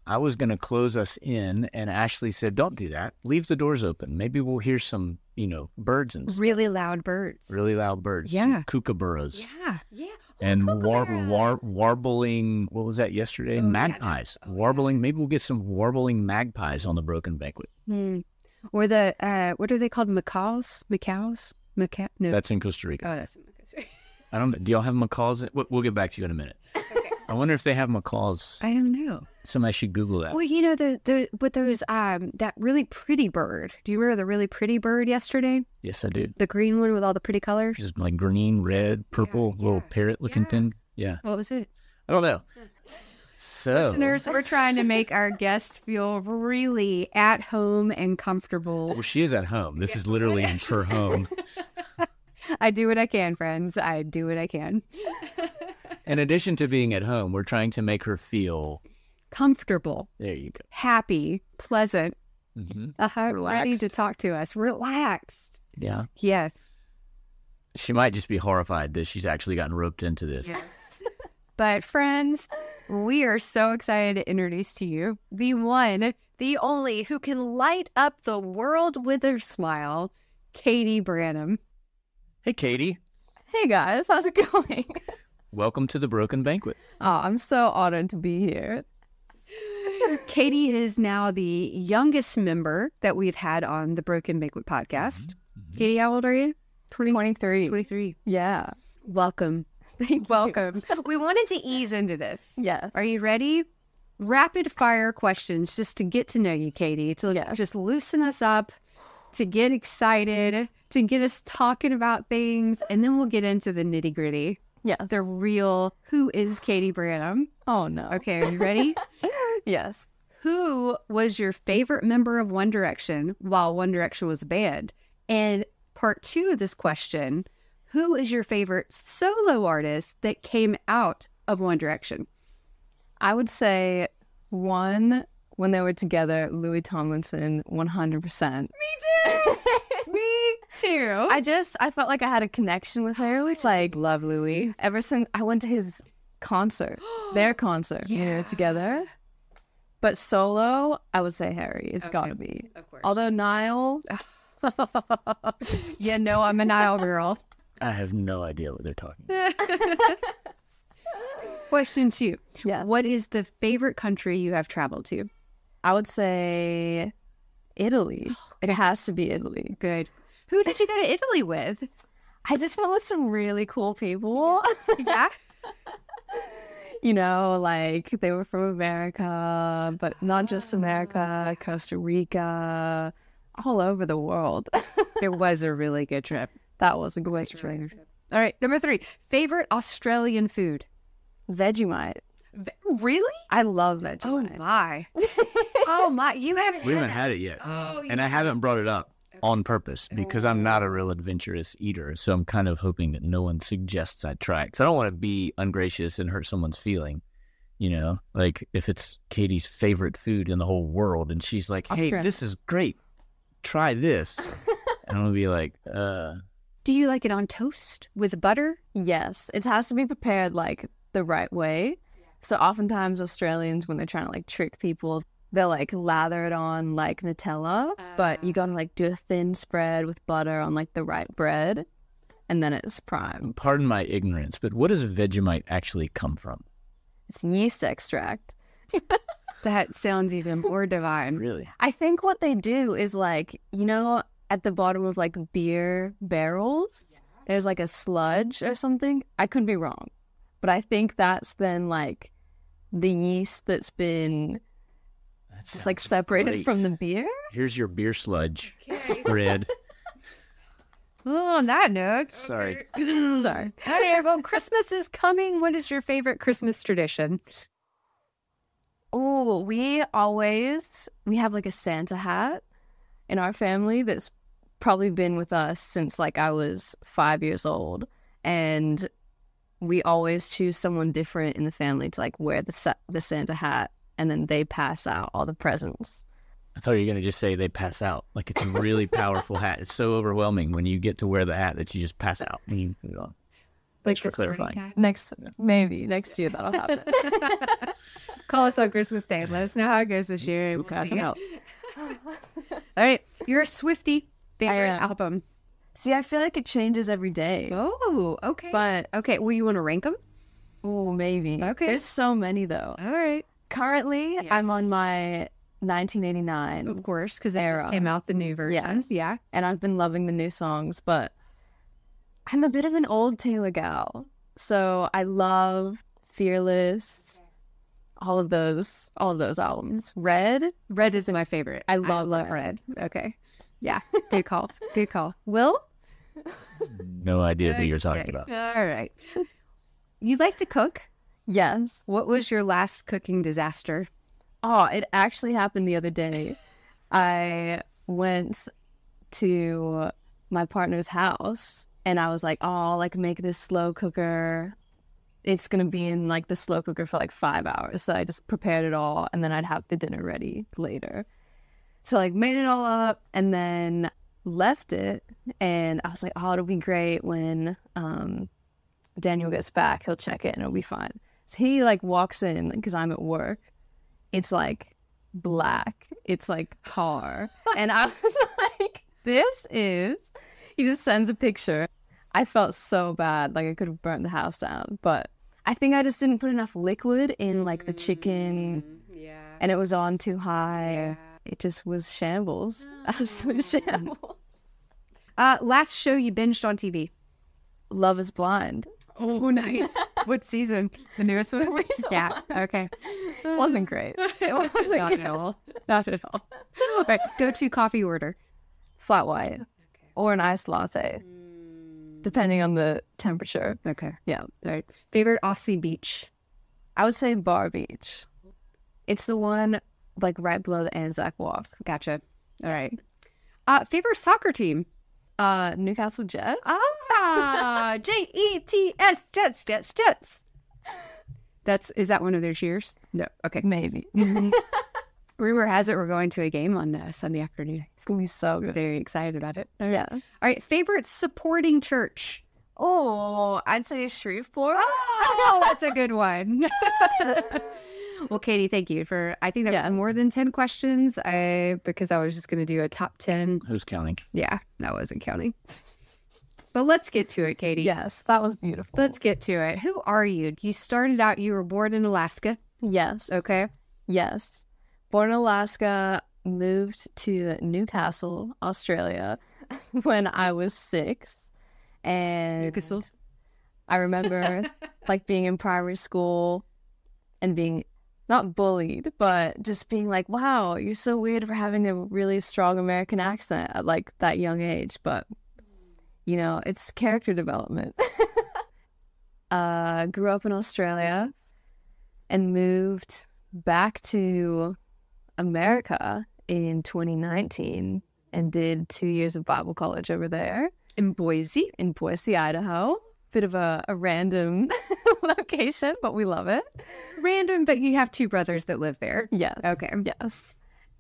I was going to close us in, and Ashley said, "Don't do that. Leave the doors open. Maybe we'll hear some, birds and stuff. Really loud birds. Really loud birds. Yeah. Some kookaburras. Yeah. And warbling, what was that yesterday? Magpies. Warbling. Maybe we'll get some warbling magpies on the Broken Banquet. Or the, what are they called? Macaws? No. That's in Costa Rica. Oh, that's in Costa Rica. I don't know. Do y'all have macaws? We'll get back to you in a minute. I wonder if they have macaws. I don't know. Somebody should Google that. Well, that really pretty bird. Do you remember the really pretty bird yesterday? Yes, I do. The green one with all the pretty colors? Just like green, red, purple, little parrot-looking thing. Yeah. What was it? I don't know. So, Listeners, we're trying to make our guest feel really at home and comfortable. well, she is at home. This is literally in her home. I do what I can, friends. I do what I can. In addition to being at home, we're trying to make her feel Comfortable, there you go. happy, pleasant, ready Relaxed. to talk to us. Relaxed. Yeah. Yes. She might just be horrified that she's actually gotten roped into this. Yes. But friends, we are so excited to introduce to you the one, the only, who can light up the world with her smile, Katie Branham. Hey, Katie. Hey guys, how's it going? Welcome to the Broken Banquet. Oh, I'm so honored to be here. Katie is now the youngest member that we've had on the Broken Banquet podcast. Katie, how old are you? 23. 23. Yeah. Welcome. Welcome. We wanted to ease into this. Yes. Are you ready? Rapid fire questions just to get to know you, Katie, to just loosen us up, to get excited, to get us talking about things, and then we'll get into the nitty gritty. Yes. The real, who is Katie Branham? Oh, no. Okay, are you ready? Yes. Who was your favorite member of One Direction while One Direction was a band? And part 2 of this question, who is your favorite solo artist that came out of One Direction? I would say one, when they were together, Louis Tomlinson, 100%. Me too. I felt like I had a connection with her, which like love Louis. Ever since I went to his concert, their concert, together. But solo, I would say Harry. It's gotta be. Of course. Although Niall, Yeah, no, I'm a Nile girl. I have no idea what they're talking about. Question 2. yes. What is the favorite country you have traveled to? I would say Italy. It has to be Italy. Good. Who did you go to Italy with? I just went with some really cool people. Yeah. You know, like they were from America, but not just America, Costa Rica, all over the world. It was a really good trip. That was a great trip. All right, number 3. Favorite Australian food? Vegemite. Really? I love Vegemite. my. Oh my. You haven't We haven't had it yet. And I haven't brought it up on purpose because I'm not a real adventurous eater. So I'm kind of hoping that no one suggests I try it. Because I don't want to be ungracious and hurt someone's feeling. You know, like if it's Katie's favorite food in the whole world and she's like, hey, Australia. this is great. Try this. And I'm going to be like, Do you like it on toast with butter? Yes, it has to be prepared like the right way. So oftentimes Australians, when they're trying to like trick people, they'll like lather it on like Nutella, but you gotta like do a thin spread with butter on like the right bread, and then it's prime. pardon my ignorance, but what does Vegemite actually come from? It's yeast extract. That sounds even more divine. Really? I think what they do is like, you know, at the bottom of like beer barrels, there's like a sludge or something. I could be wrong, but I think that's then like the yeast that's been just like separated from the beer. Here's your beer sludge spread. Oh, on that note. Sorry. Sorry. Okay, well, Christmas is coming. What is your favorite Christmas tradition? Oh, we have like a Santa hat in our family that's probably been with us since like I was 5 years old. And we always choose someone different in the family to like wear the Santa hat, and then they pass out all the presents. I thought you were going to just say they pass out. Like it's a really powerful hat. It's so overwhelming when you get to wear the hat that you just pass out when you put it on. Thanks for clarifying. Next year that'll happen. Call us on Christmas Day and let us know how it goes this year. We'll pass it out. All right. You're a Swiftie. Favorite I am. album? See, I feel like it changes every day. Oh, okay. But Okay, well, you want to rank them? oh, maybe. Okay. There's so many though. All right. Currently, I'm on my 1989 Of course, because it era. just came out, the new version. Yes. Yeah. And I've been loving the new songs, but I'm a bit of an old Taylor gal. So I love Fearless, all of those albums. Red. Red is my favorite. I love Red. Okay. Yeah. Good call. Good call. Will? No idea who you're talking about. All right. You like to cook? Yes. What was your last cooking disaster? Oh, it actually happened the other day. I went to my partner's house and I was like, oh, I'll like make this slow cooker. It's going to be in like the slow cooker for like 5 hours. So I just prepared it all and then I'd have the dinner ready later. So like made it all up and then left it. And I was like, oh, it'll be great when Daniel gets back. He'll check it and it'll be fine. So he like walks in because I'm at work. It's like black. It's like tar. And I was like, he just sends a picture. I felt so bad. Like I could have burnt the house down. But I think I just didn't put enough liquid in like the chicken. Yeah. And it was on too high. It just was shambles. Absolute shambles. Last show you binged on TV? Love is Blind. Oh, nice. What season? The newest one? Yeah. Okay. It wasn't great. It wasn't Not at all. Not at all. All right. Go-to coffee order. Flat white or an iced latte, depending on the temperature. Okay. Yeah. All right. Favorite Aussie beach? I would say Bar Beach. It's the one like right below the Anzac Walk. Gotcha. All right. Favorite soccer team? Newcastle Jets. Jets, Jets. Is that one of their cheers? No. Okay. Maybe. Rumor has it we're going to a game on Sunday afternoon. It's going to be so good. Very excited about it. Yes. All right. Favorite supporting church? Oh, I'd say Shreveport. Oh, that's a good one. Well, Katie, thank you for, I think that was more than 10 questions because I was just going to do a top 10. Who's counting? Yeah, I wasn't counting. But let's get to it, Katie. Yes, that was beautiful. Let's get to it. Who are you? You started out, you were born in Alaska. Yes. Okay. Yes. Born in Alaska, moved to Newcastle, Australia when I was 6. And Newcastle. I remember like being in primary school and being not bullied, but just being like, wow, you're so weird for having a really strong American accent at like that young age. But, you know, it's character development. Grew up in Australia and moved back to America in 2019 and did 2 years of Bible college over there. In Boise, Idaho. Bit of a random location, but we love it. Random, but you have 2 brothers that live there. Yes. Okay. Yes.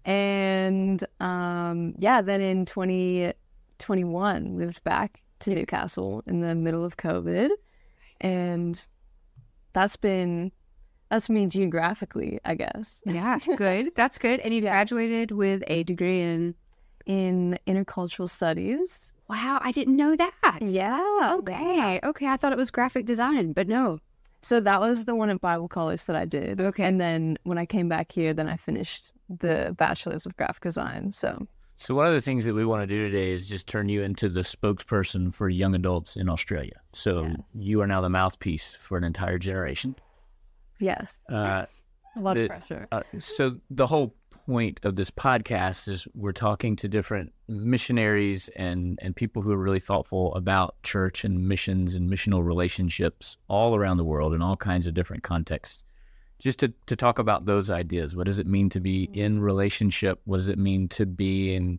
And then in 2021, moved back to Newcastle in the middle of COVID. And that's me geographically, I guess. Yeah, good. That's good. And you graduated with a degree in intercultural studies. Wow, I didn't know that. Yeah. Okay. I thought it was graphic design, but no. So that was the one at Bible college that I did. Okay. And then when I came back here, then I finished the bachelor's of graphic design. So one of the things that we want to do today is just turn you into the spokesperson for young adults in Australia. So you are now the mouthpiece for an entire generation. yes, a lot of pressure. So the whole point of this podcast is we're talking to different missionaries and people who are really thoughtful about church and missions and missional relationships all around the world in all kinds of different contexts. Just to talk about those ideas. What does it mean to be in relationship? What does it mean to be in,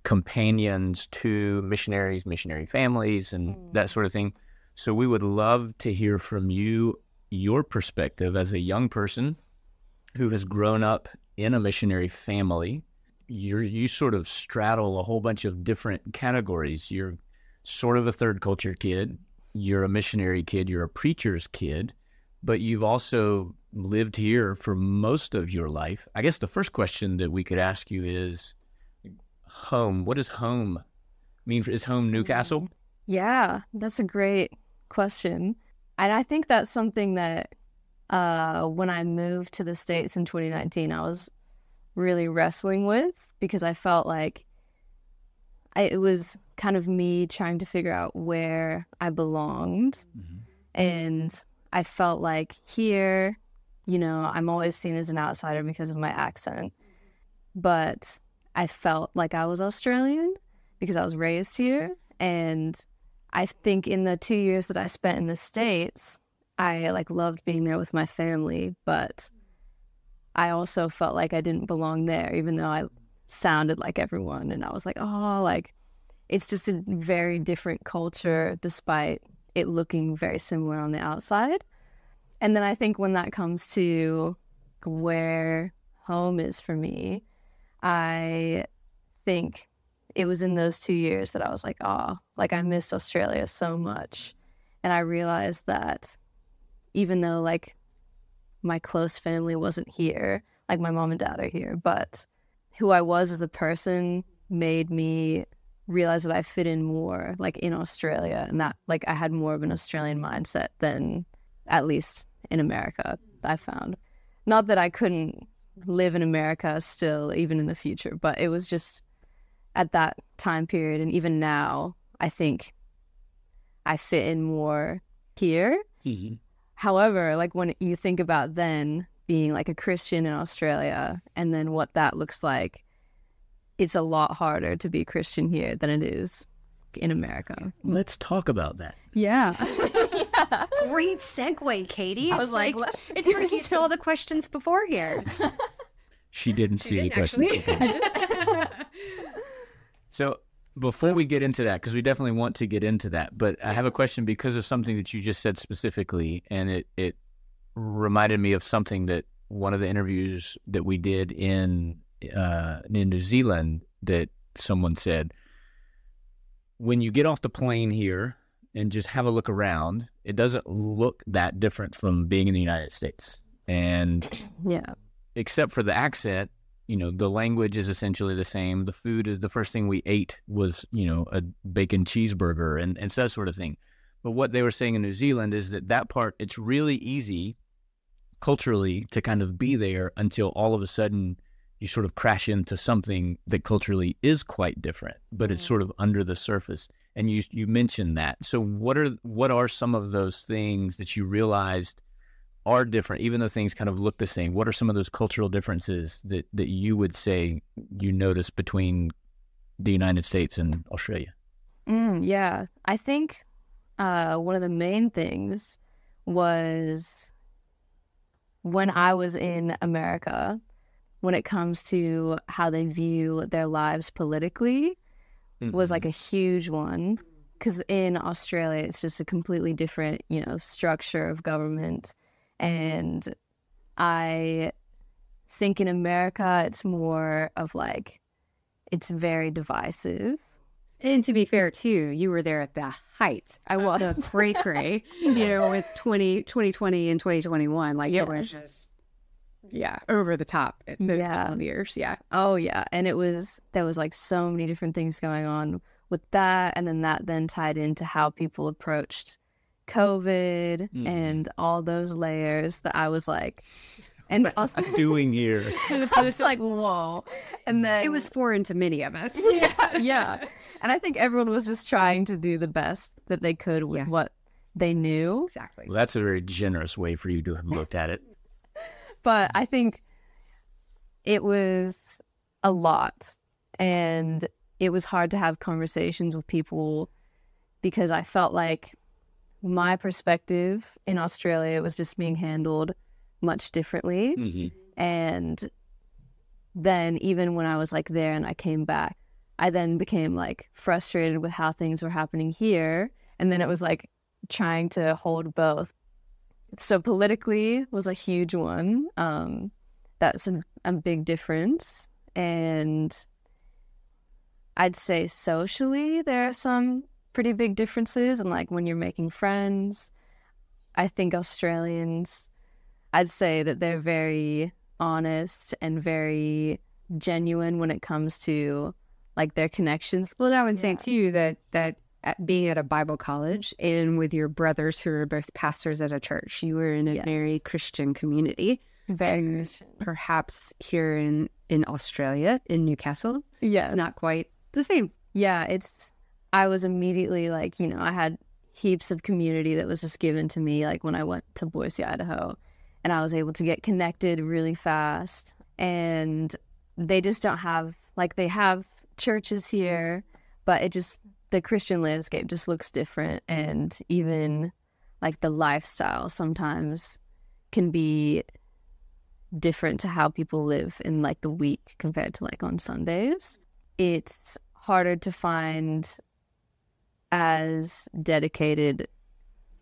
companions to missionaries, missionary families, and that sort of thing? So we would love to hear from you, your perspective as a young person who has grown up in a missionary family. You sort of straddle a whole bunch of different categories. You're sort of a third culture kid. You're a missionary kid. You're a preacher's kid. But you've also lived here for most of your life. I guess the first question that we could ask you is home. What does home mean? Is home Newcastle? Yeah, that's a great question. And I think that's something that when I moved to the States in 2019, I was really wrestling with, because I felt like it was kind of me trying to figure out where I belonged. Mm-hmm. And I felt like here, I'm always seen as an outsider because of my accent. But I felt like I was Australian because I was raised here. And I think in the 2 years that I spent in the States, I loved being there with my family, but I also felt like I didn't belong there, even though I sounded like everyone. And I was like, it's just a very different culture, despite it looking very similar on the outside. And then I think when that comes to where home is for me, I think it was in those 2 years that I was like, I missed Australia so much. And I realized that even though my close family wasn't here, my mom and dad are here, but who I was as a person made me realize that I fit in more in Australia, and that I had more of an Australian mindset than at least in America, I found. Not that I couldn't live in America still, even in the future, but it was just at that time period. And even now, I think I fit in more here. Mm-hmm. However, when you think about then being a Christian in Australia and then what that looks like, it's a lot harder to be Christian here than it is in America. Let's talk about that. Yeah. Great segue, Katie. I was like, it's like you saw the questions before here. She didn't see any questions. So before we get into that, because we definitely want to get into that, but I have a question because of something that you just said specifically, and it reminded me of something that one of the interviews that we did in New Zealand, that someone said, when you get off the plane here and just have a look around, it doesn't look that different from being in the United States. And Yeah. except for the accent, the language is essentially the same. The food is, the first thing we ate was, a bacon cheeseburger and so that sort of thing. But what they were saying in New Zealand is that part, it's really easy culturally to kind of be there until all of a sudden you sort of crash into something that culturally is quite different, but it's sort of under the surface. And you mentioned that. So what are some of those things that you realized are different, even though things kind of look the same? What are some of those cultural differences that you would say you notice between the United States and Australia? Yeah. I think one of the main things was when I was in America, when it comes to how they view their lives politically, was like a huge one. Because in Australia, it's just a completely different, structure of government. And I think in America, it's more of like, it's very divisive. And to be fair, too, you were there at the height. I was. The cray-cray, with 2020 and 2021. Like, it was just, over the top those couple of years. Yeah. Oh, yeah. And there was like so many different things going on with that. And then that then tied into how people approached COVID and all those layers that I was like, and also doing here. I was like, whoa. And then It was foreign to many of us. yeah. And I think everyone was just trying to do the best that they could with what they knew. Exactly. Well, that's a very generous way for you to have looked at it. But I think it was a lot. And it was hard to have conversations with people because I felt like my perspective in Australia was just being handled much differently. And then even when I was like there and I came back, I then became like frustrated with how things were happening here. And then it was like trying to hold both. So politically was a huge one. That's a big difference. And I'd say socially, there are some pretty big differences. And like when you're making friends, I think Australians, I'd say that they're very honest and very genuine when it comes to like their connections. Well, I would say too that being at a Bible college and with your brothers who are both pastors at a church, you were in a very Christian community. Very Christian. Perhaps here in Australia, in Newcastle, Yes. it's not quite the same. Yeah, I was immediately like, I had heaps of community that was just given to me like when I went to Boise, Idaho, and I was able to get connected really fast. And they just don't have, like, they have churches here, but the Christian landscape just looks different. And even like the lifestyle sometimes can be different to how people live in like the week compared to like on Sundays. It's harder to find as dedicated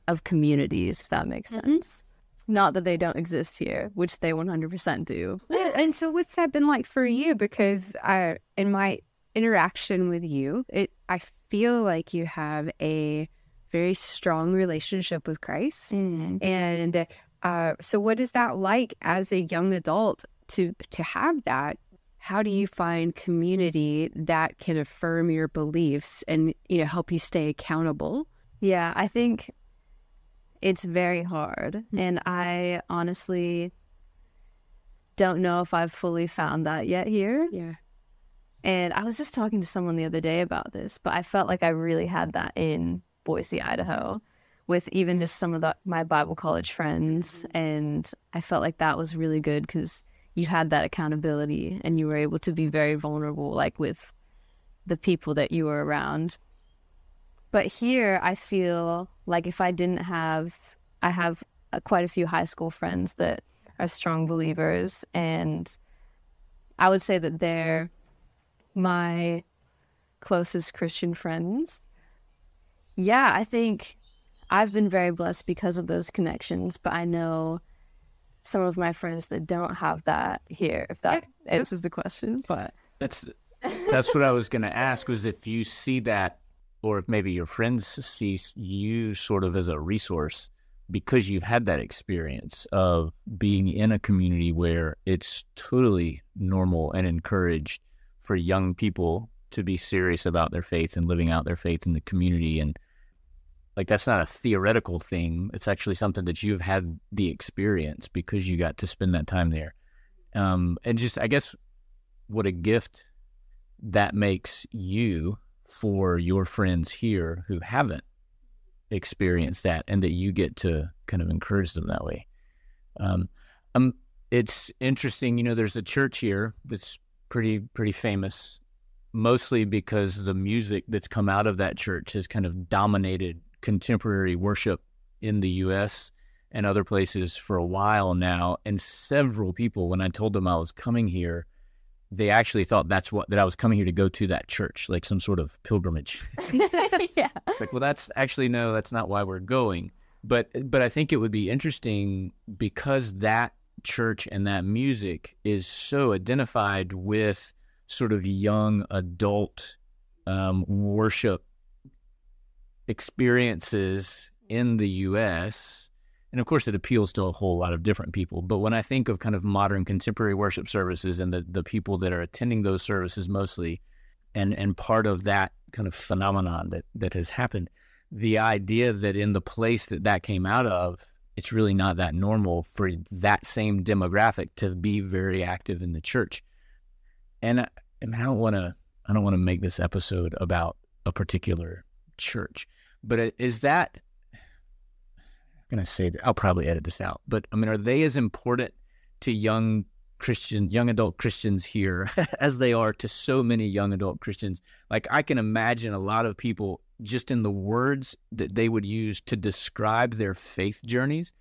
of communities, if that makes sense. Not that they don't exist here, which they 100% do. And so what's that been like for you? Because in my interaction with you, I feel like you have a very strong relationship with Christ. And so what is that like as a young adult to have that? How do you find community that can affirm your beliefs and, help you stay accountable? Yeah, I think it's very hard. And I honestly don't know if I've fully found that yet here. Yeah. And I was just talking to someone the other day about this, but I felt like I really had that in Boise, Idaho, with even just some of my Bible college friends. And I felt like that was really good because you had that accountability and you were able to be very vulnerable, like with the people that you were around. But here I feel like if I have quite a few high school friends that are strong believers, and I would say that they're my closest Christian friends. Yeah, I think I've been very blessed because of those connections, but I know some of my friends that don't have that here, if that answers the question. But That's what I was going to ask, was if you see that, or if maybe your friends see you sort of as a resource because you've had that experience of being in a community where it's totally normal and encouraged for young people to be serious about their faith and living out their faith in the community. And like, that's not a theoretical thing. It's actually something that you've had the experience because you got to spend that time there. And just, I guess, what a gift that makes you for your friends here who haven't experienced that, and that you get to kind of encourage them that way. It's interesting, you know, there's a church here that's pretty famous, mostly because the music that's come out of that church has kind of dominated contemporary worship in the U.S. and other places for a while now. And several people, when I told them I was coming here, they actually thought that I was coming here to go to that church, like some sort of pilgrimage. yeah. It's like, well, that's not why we're going. But I think it would be interesting because that church and that music is so identified with sort of young adult worship experiences in the U.S., and of course, it appeals to a whole lot of different people. But when I think of kind of modern contemporary worship services and the people that are attending those services mostly, and part of that kind of phenomenon that has happened, the idea that in the place that came out of, it's really not that normal for that same demographic to be very active in the church. And I don't want to make this episode about a particular church, but is that, going to say that I'll probably edit this out, but I mean, are they as important to young adult Christians here as they are to so many young adult Christians? Like, I can imagine a lot of people, just in the words that they would use to describe their faith journeys,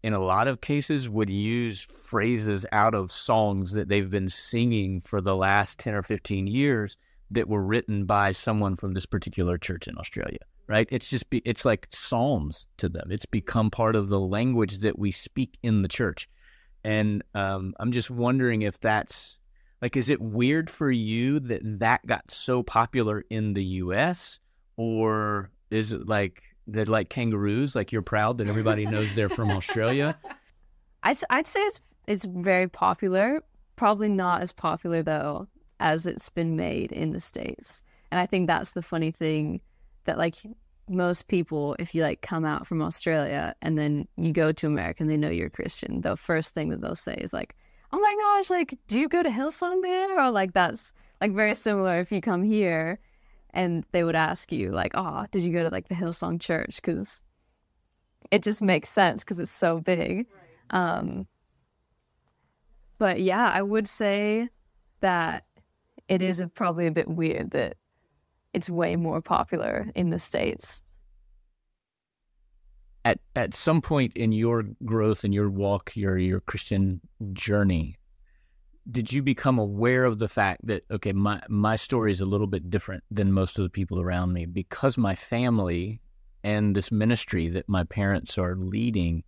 in a lot of cases would use phrases out of songs that they've been singing for the last 10 or 15 years that were written by someone from this particular church in Australia. Right? It's like psalms to them. It's become part of the language that we speak in the church. And I'm just wondering if that's, like, is it weird for you that got so popular in the U.S., or is it like they're like kangaroos, like you're proud that everybody knows they're from Australia? I'd say it's very popular. Probably not as popular, though, as it's been made in the States. And I think that's the funny thing, that like most people, if you like come out from Australia and then you go to America and they know you're a Christian, the first thing that they'll say is like, oh my gosh, like, do you go to Hillsong there? Or like, that's like very similar if you come here and they would ask you like, oh, did you go to like the Hillsong church? Because it just makes sense because it's so big. But yeah, I would say that it is probably a bit weird that it's way more popular in the States. At some point in your growth and your walk, your Christian journey, did you become aware of the fact that, okay, my story is a little bit different than most of the people around me, because my family and this ministry that my parents are leading,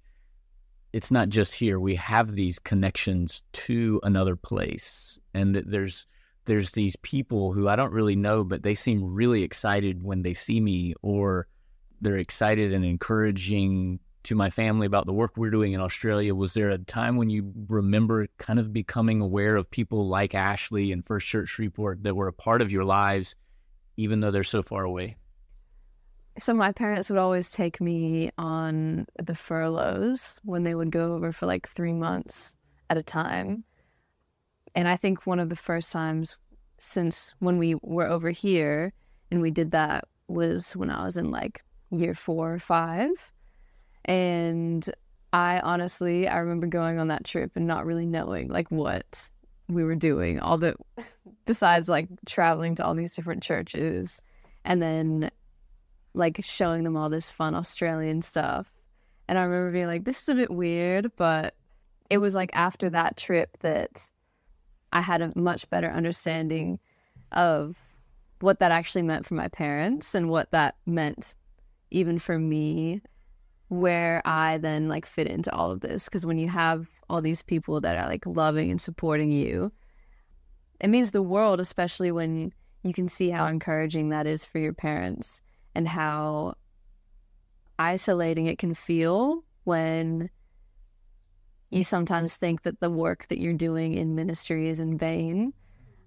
it's not just here. We have these connections to another place, and that there's these people who I don't really know, but they seem really excited when they see me, or they're excited and encouraging to my family about the work we're doing in Australia. Was there a time when you remember kind of becoming aware of people like Ashley and First Church Shreveport that were a part of your lives, even though they're so far away? So my parents would always take me on the furloughs when they would go over for like 3 months at a time. And I think one of the first times since when we were over here and we did that was when I was in like year 4 or 5. And I remember going on that trip and not really knowing like what we were doing, besides like traveling to all these different churches and then like showing them all this fun Australian stuff. And I remember being like, this is a bit weird, but it was like after that trip that I had a much better understanding of what that actually meant for my parents and what that meant even for me. where I then like fit into all of this. Because when you have all these people that are like loving and supporting you, it means the world, especially when you can see how encouraging that is for your parents and how isolating it can feel when you sometimes think that the work that you're doing in ministry is in vain.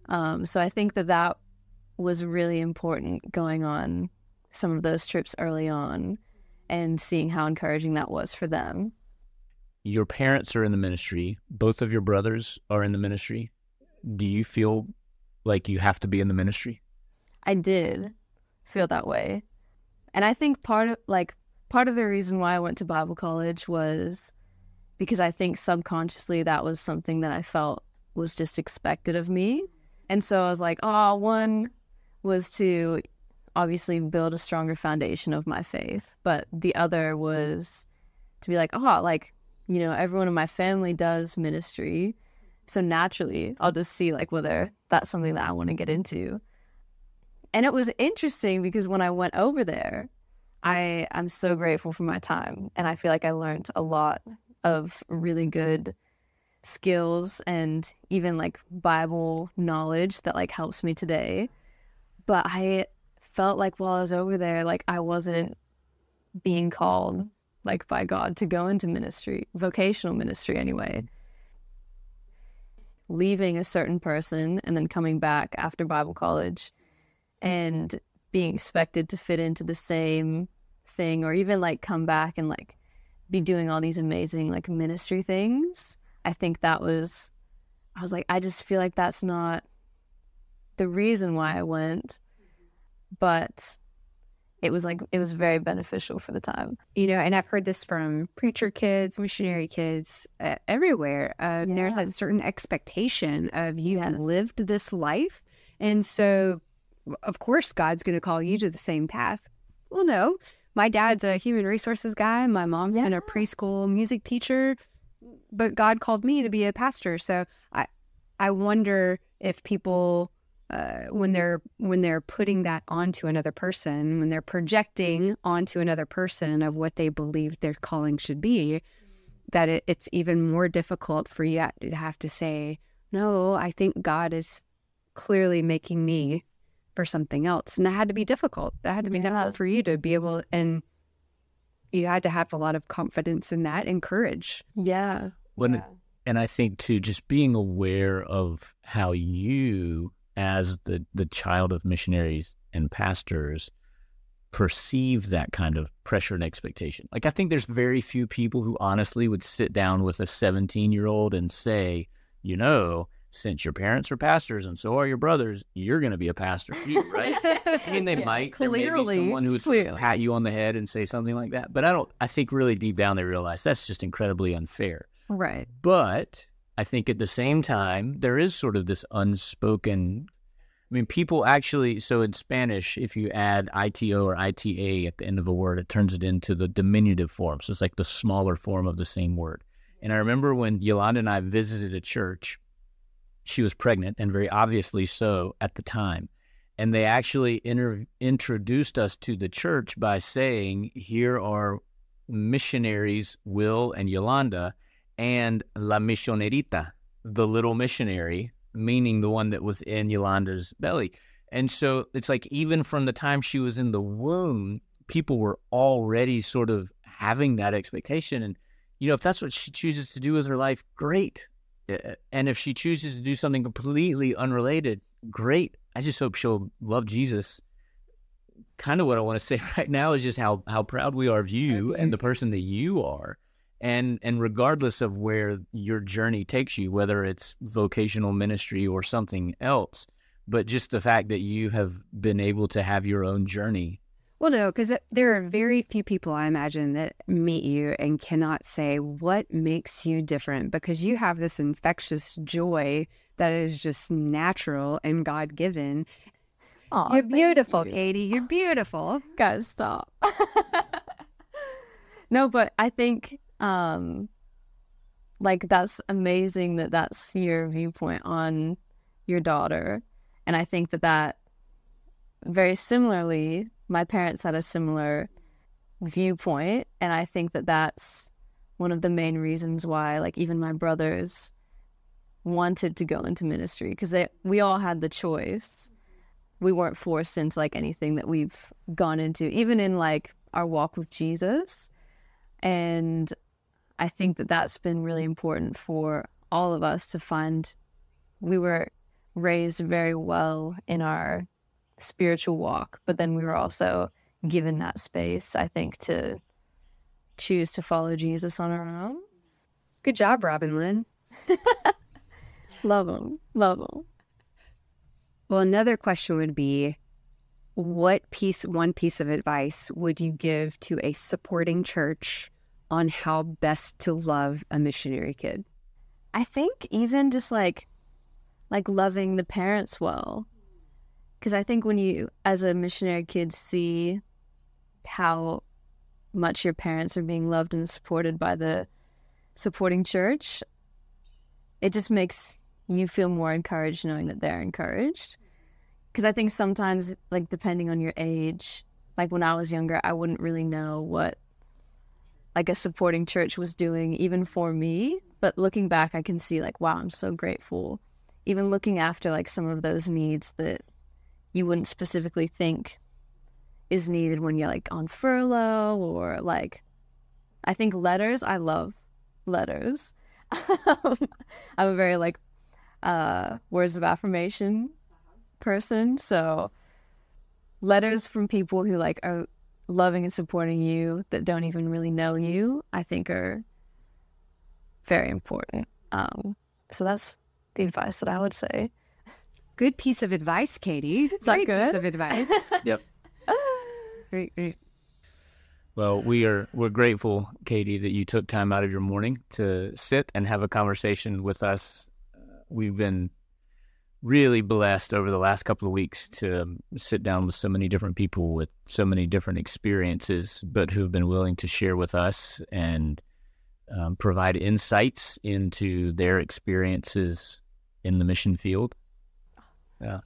So I think that was really important, going on some of those trips early on and seeing how encouraging that was for them. Your parents are in the ministry. Both of your brothers are in the ministry. Do you feel like you have to be in the ministry? I did feel that way. And I think part of the reason why I went to Bible college was because I think subconsciously that was something that I felt was just expected of me. And so I was like, one was to obviously build a stronger foundation of my faith. But the other was to be like, everyone in my family does ministry. So naturally, I'll just see like whether that's something that I want to get into. And it was interesting because when I went over there, I'm so grateful for my time. And I feel like I learned a lot of really good skills and even like Bible knowledge that like helps me today. But I felt like while I was over there, like I wasn't being called like by God to go into ministry, vocational ministry anyway. Leaving a certain person and then coming back after Bible college and being expected to fit into the same thing, or even like come back and like be doing all these amazing like ministry things. I think I was like, I just feel like that's not the reason why I went, but it was very beneficial for the time. And I've heard this from preacher kids, missionary kids, everywhere. There's a certain expectation of you've lived this life. And so, of course, God's going to call you to the same path. Well, no. My dad's a human resources guy. My mom's been a preschool music teacher. But God called me to be a pastor. So I wonder if people... when they're putting that onto another person, when they're projecting onto another person of what they believe their calling should be, that it's even more difficult for you to have to say, no, I think God is clearly making me for something else. And that had to be difficult. That had to be difficult for you to be able, and you had to have a lot of confidence in that and courage. Yeah. And I think too, just being aware of how you, as the child of missionaries and pastors, perceive that kind of pressure and expectation. Like, I think there's very few people who honestly would sit down with a 17-year-old and say, since your parents are pastors and so are your brothers, you're going to be a pastor too, right? I mean, they might. Clearly. There may be someone who would pat you on the head and say something like that. But I think really deep down they realize that's just incredibly unfair. Right. But I think at the same time, there is sort of this unspoken, people actually, so in Spanish, if you add ITO or ITA at the end of a word, it turns it into the diminutive form. So it's like the smaller form of the same word. And I remember when Yolanda and I visited a church, she was pregnant, and very obviously so at the time. And they actually introduced us to the church by saying, here are missionaries, Will and Yolanda, and La Misionerita, the little missionary, meaning the one that was in Yolanda's belly. And so it's like, even from the time she was in the womb, people were already sort of having that expectation. And, if that's what she chooses to do with her life, great. And if she chooses to do something completely unrelated, great. I just hope she'll love Jesus. Kind of what I want to say right now is just how proud we are of you and the person that you are. And regardless of where your journey takes you, whether it's vocational ministry or something else, but just the fact that you have been able to have your own journey. Well, no, because there are very few people, I imagine, that meet you and cannot say what makes you different, because you have this infectious joy that is just natural and God-given. You're beautiful, Katie. You're beautiful. Guys, stop. No, but I think... that's amazing that that's your viewpoint on your daughter. And I think that very similarly, my parents had a similar viewpoint. And I think that that's one of the main reasons why, like, even my brothers wanted to go into ministry, because we all had the choice. We weren't forced into like anything that we've gone into, even in like our walk with Jesus. And I think that that's been really important for all of us to find. We were raised very well in our spiritual walk, but then we were also given that space, I think, to choose to follow Jesus on our own. Good job, Robin Lynn. Love him. Love him. Well, another question would be, one piece of advice would you give to a supporting church on how best to love a missionary kid? I think even just like loving the parents well. Because I think when you, as a missionary kid, see how much your parents are being loved and supported by the supporting church, it just makes you feel more encouraged knowing that they're encouraged. Because I think sometimes, like, depending on your age, like when I was younger, I wouldn't really know what like a supporting church was doing even for me. But looking back, I can see like, wow, I'm so grateful. Even looking after like some of those needs that you wouldn't specifically think is needed when you're like on furlough, or like, I think letters, I love letters. I'm a very like words of affirmation person. So letters from people who like are loving and supporting you that don't even really know you, I think are very important. So that's the advice that I would say. Good piece of advice, Katie. Is that Great good? piece of advice. Yep. Great. Well, we're grateful, Katie, that you took time out of your morning to sit and have a conversation with us. We've been really blessed over the last couple of weeks to sit down with so many different people with so many different experiences, but who've been willing to share with us and provide insights into their experiences in the mission field. Yeah.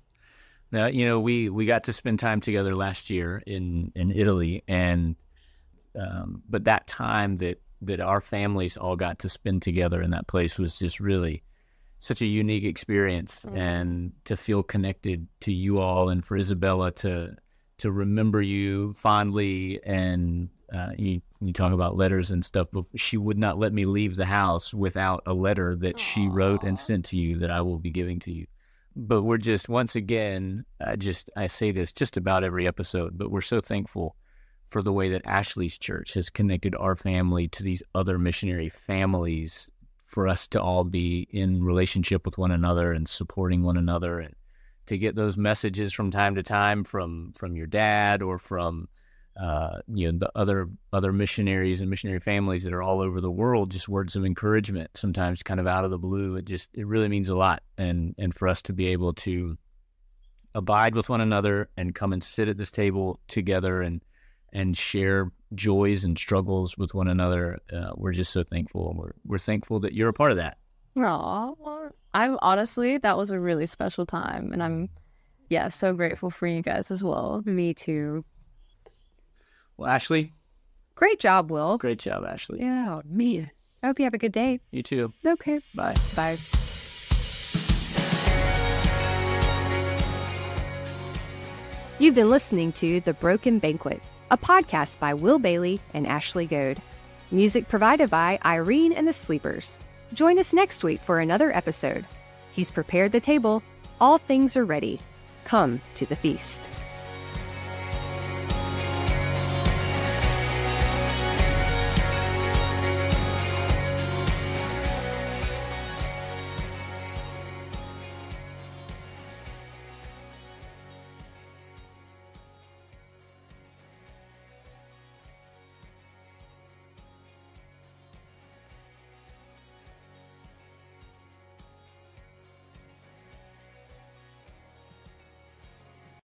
Now, you know, we got to spend time together last year in Italy, and but that time that our families all got to spend together in that place was just really such a unique experience. And to feel connected to you all, and for Isabella to remember you fondly, and you talk about letters and stuff, but she would not let me leave the house without a letter that she wrote and sent to you that I will be giving to you. But we're just, once again, I say this just about every episode, but we're so thankful for the way that Ashley's church has connected our family to these other missionary families, for us to all be in relationship with one another and supporting one another, and to get those messages from time to time from your dad, or from the other missionaries and missionary families that are all over the world, just words of encouragement, sometimes kind of out of the blue. It really means a lot. And for us to be able to abide with one another and come and sit at this table together and share joys and struggles with one another, we're just so thankful. We're thankful that you're a part of that. Aw, well, I'm honestly, that was a really special time, and I'm so grateful for you guys as well. Me too. Well, Ashley. Great job, Will. Great job, Ashley. Yeah, man. I hope you have a good day. You too. Okay. Bye. Bye. You've been listening to The Broken Banquet, a podcast by Will Bailey and Ashley Goad. Music provided by Irene and the Sleepers. Join us next week for another episode. He's prepared the table. All things are ready. Come to the feast.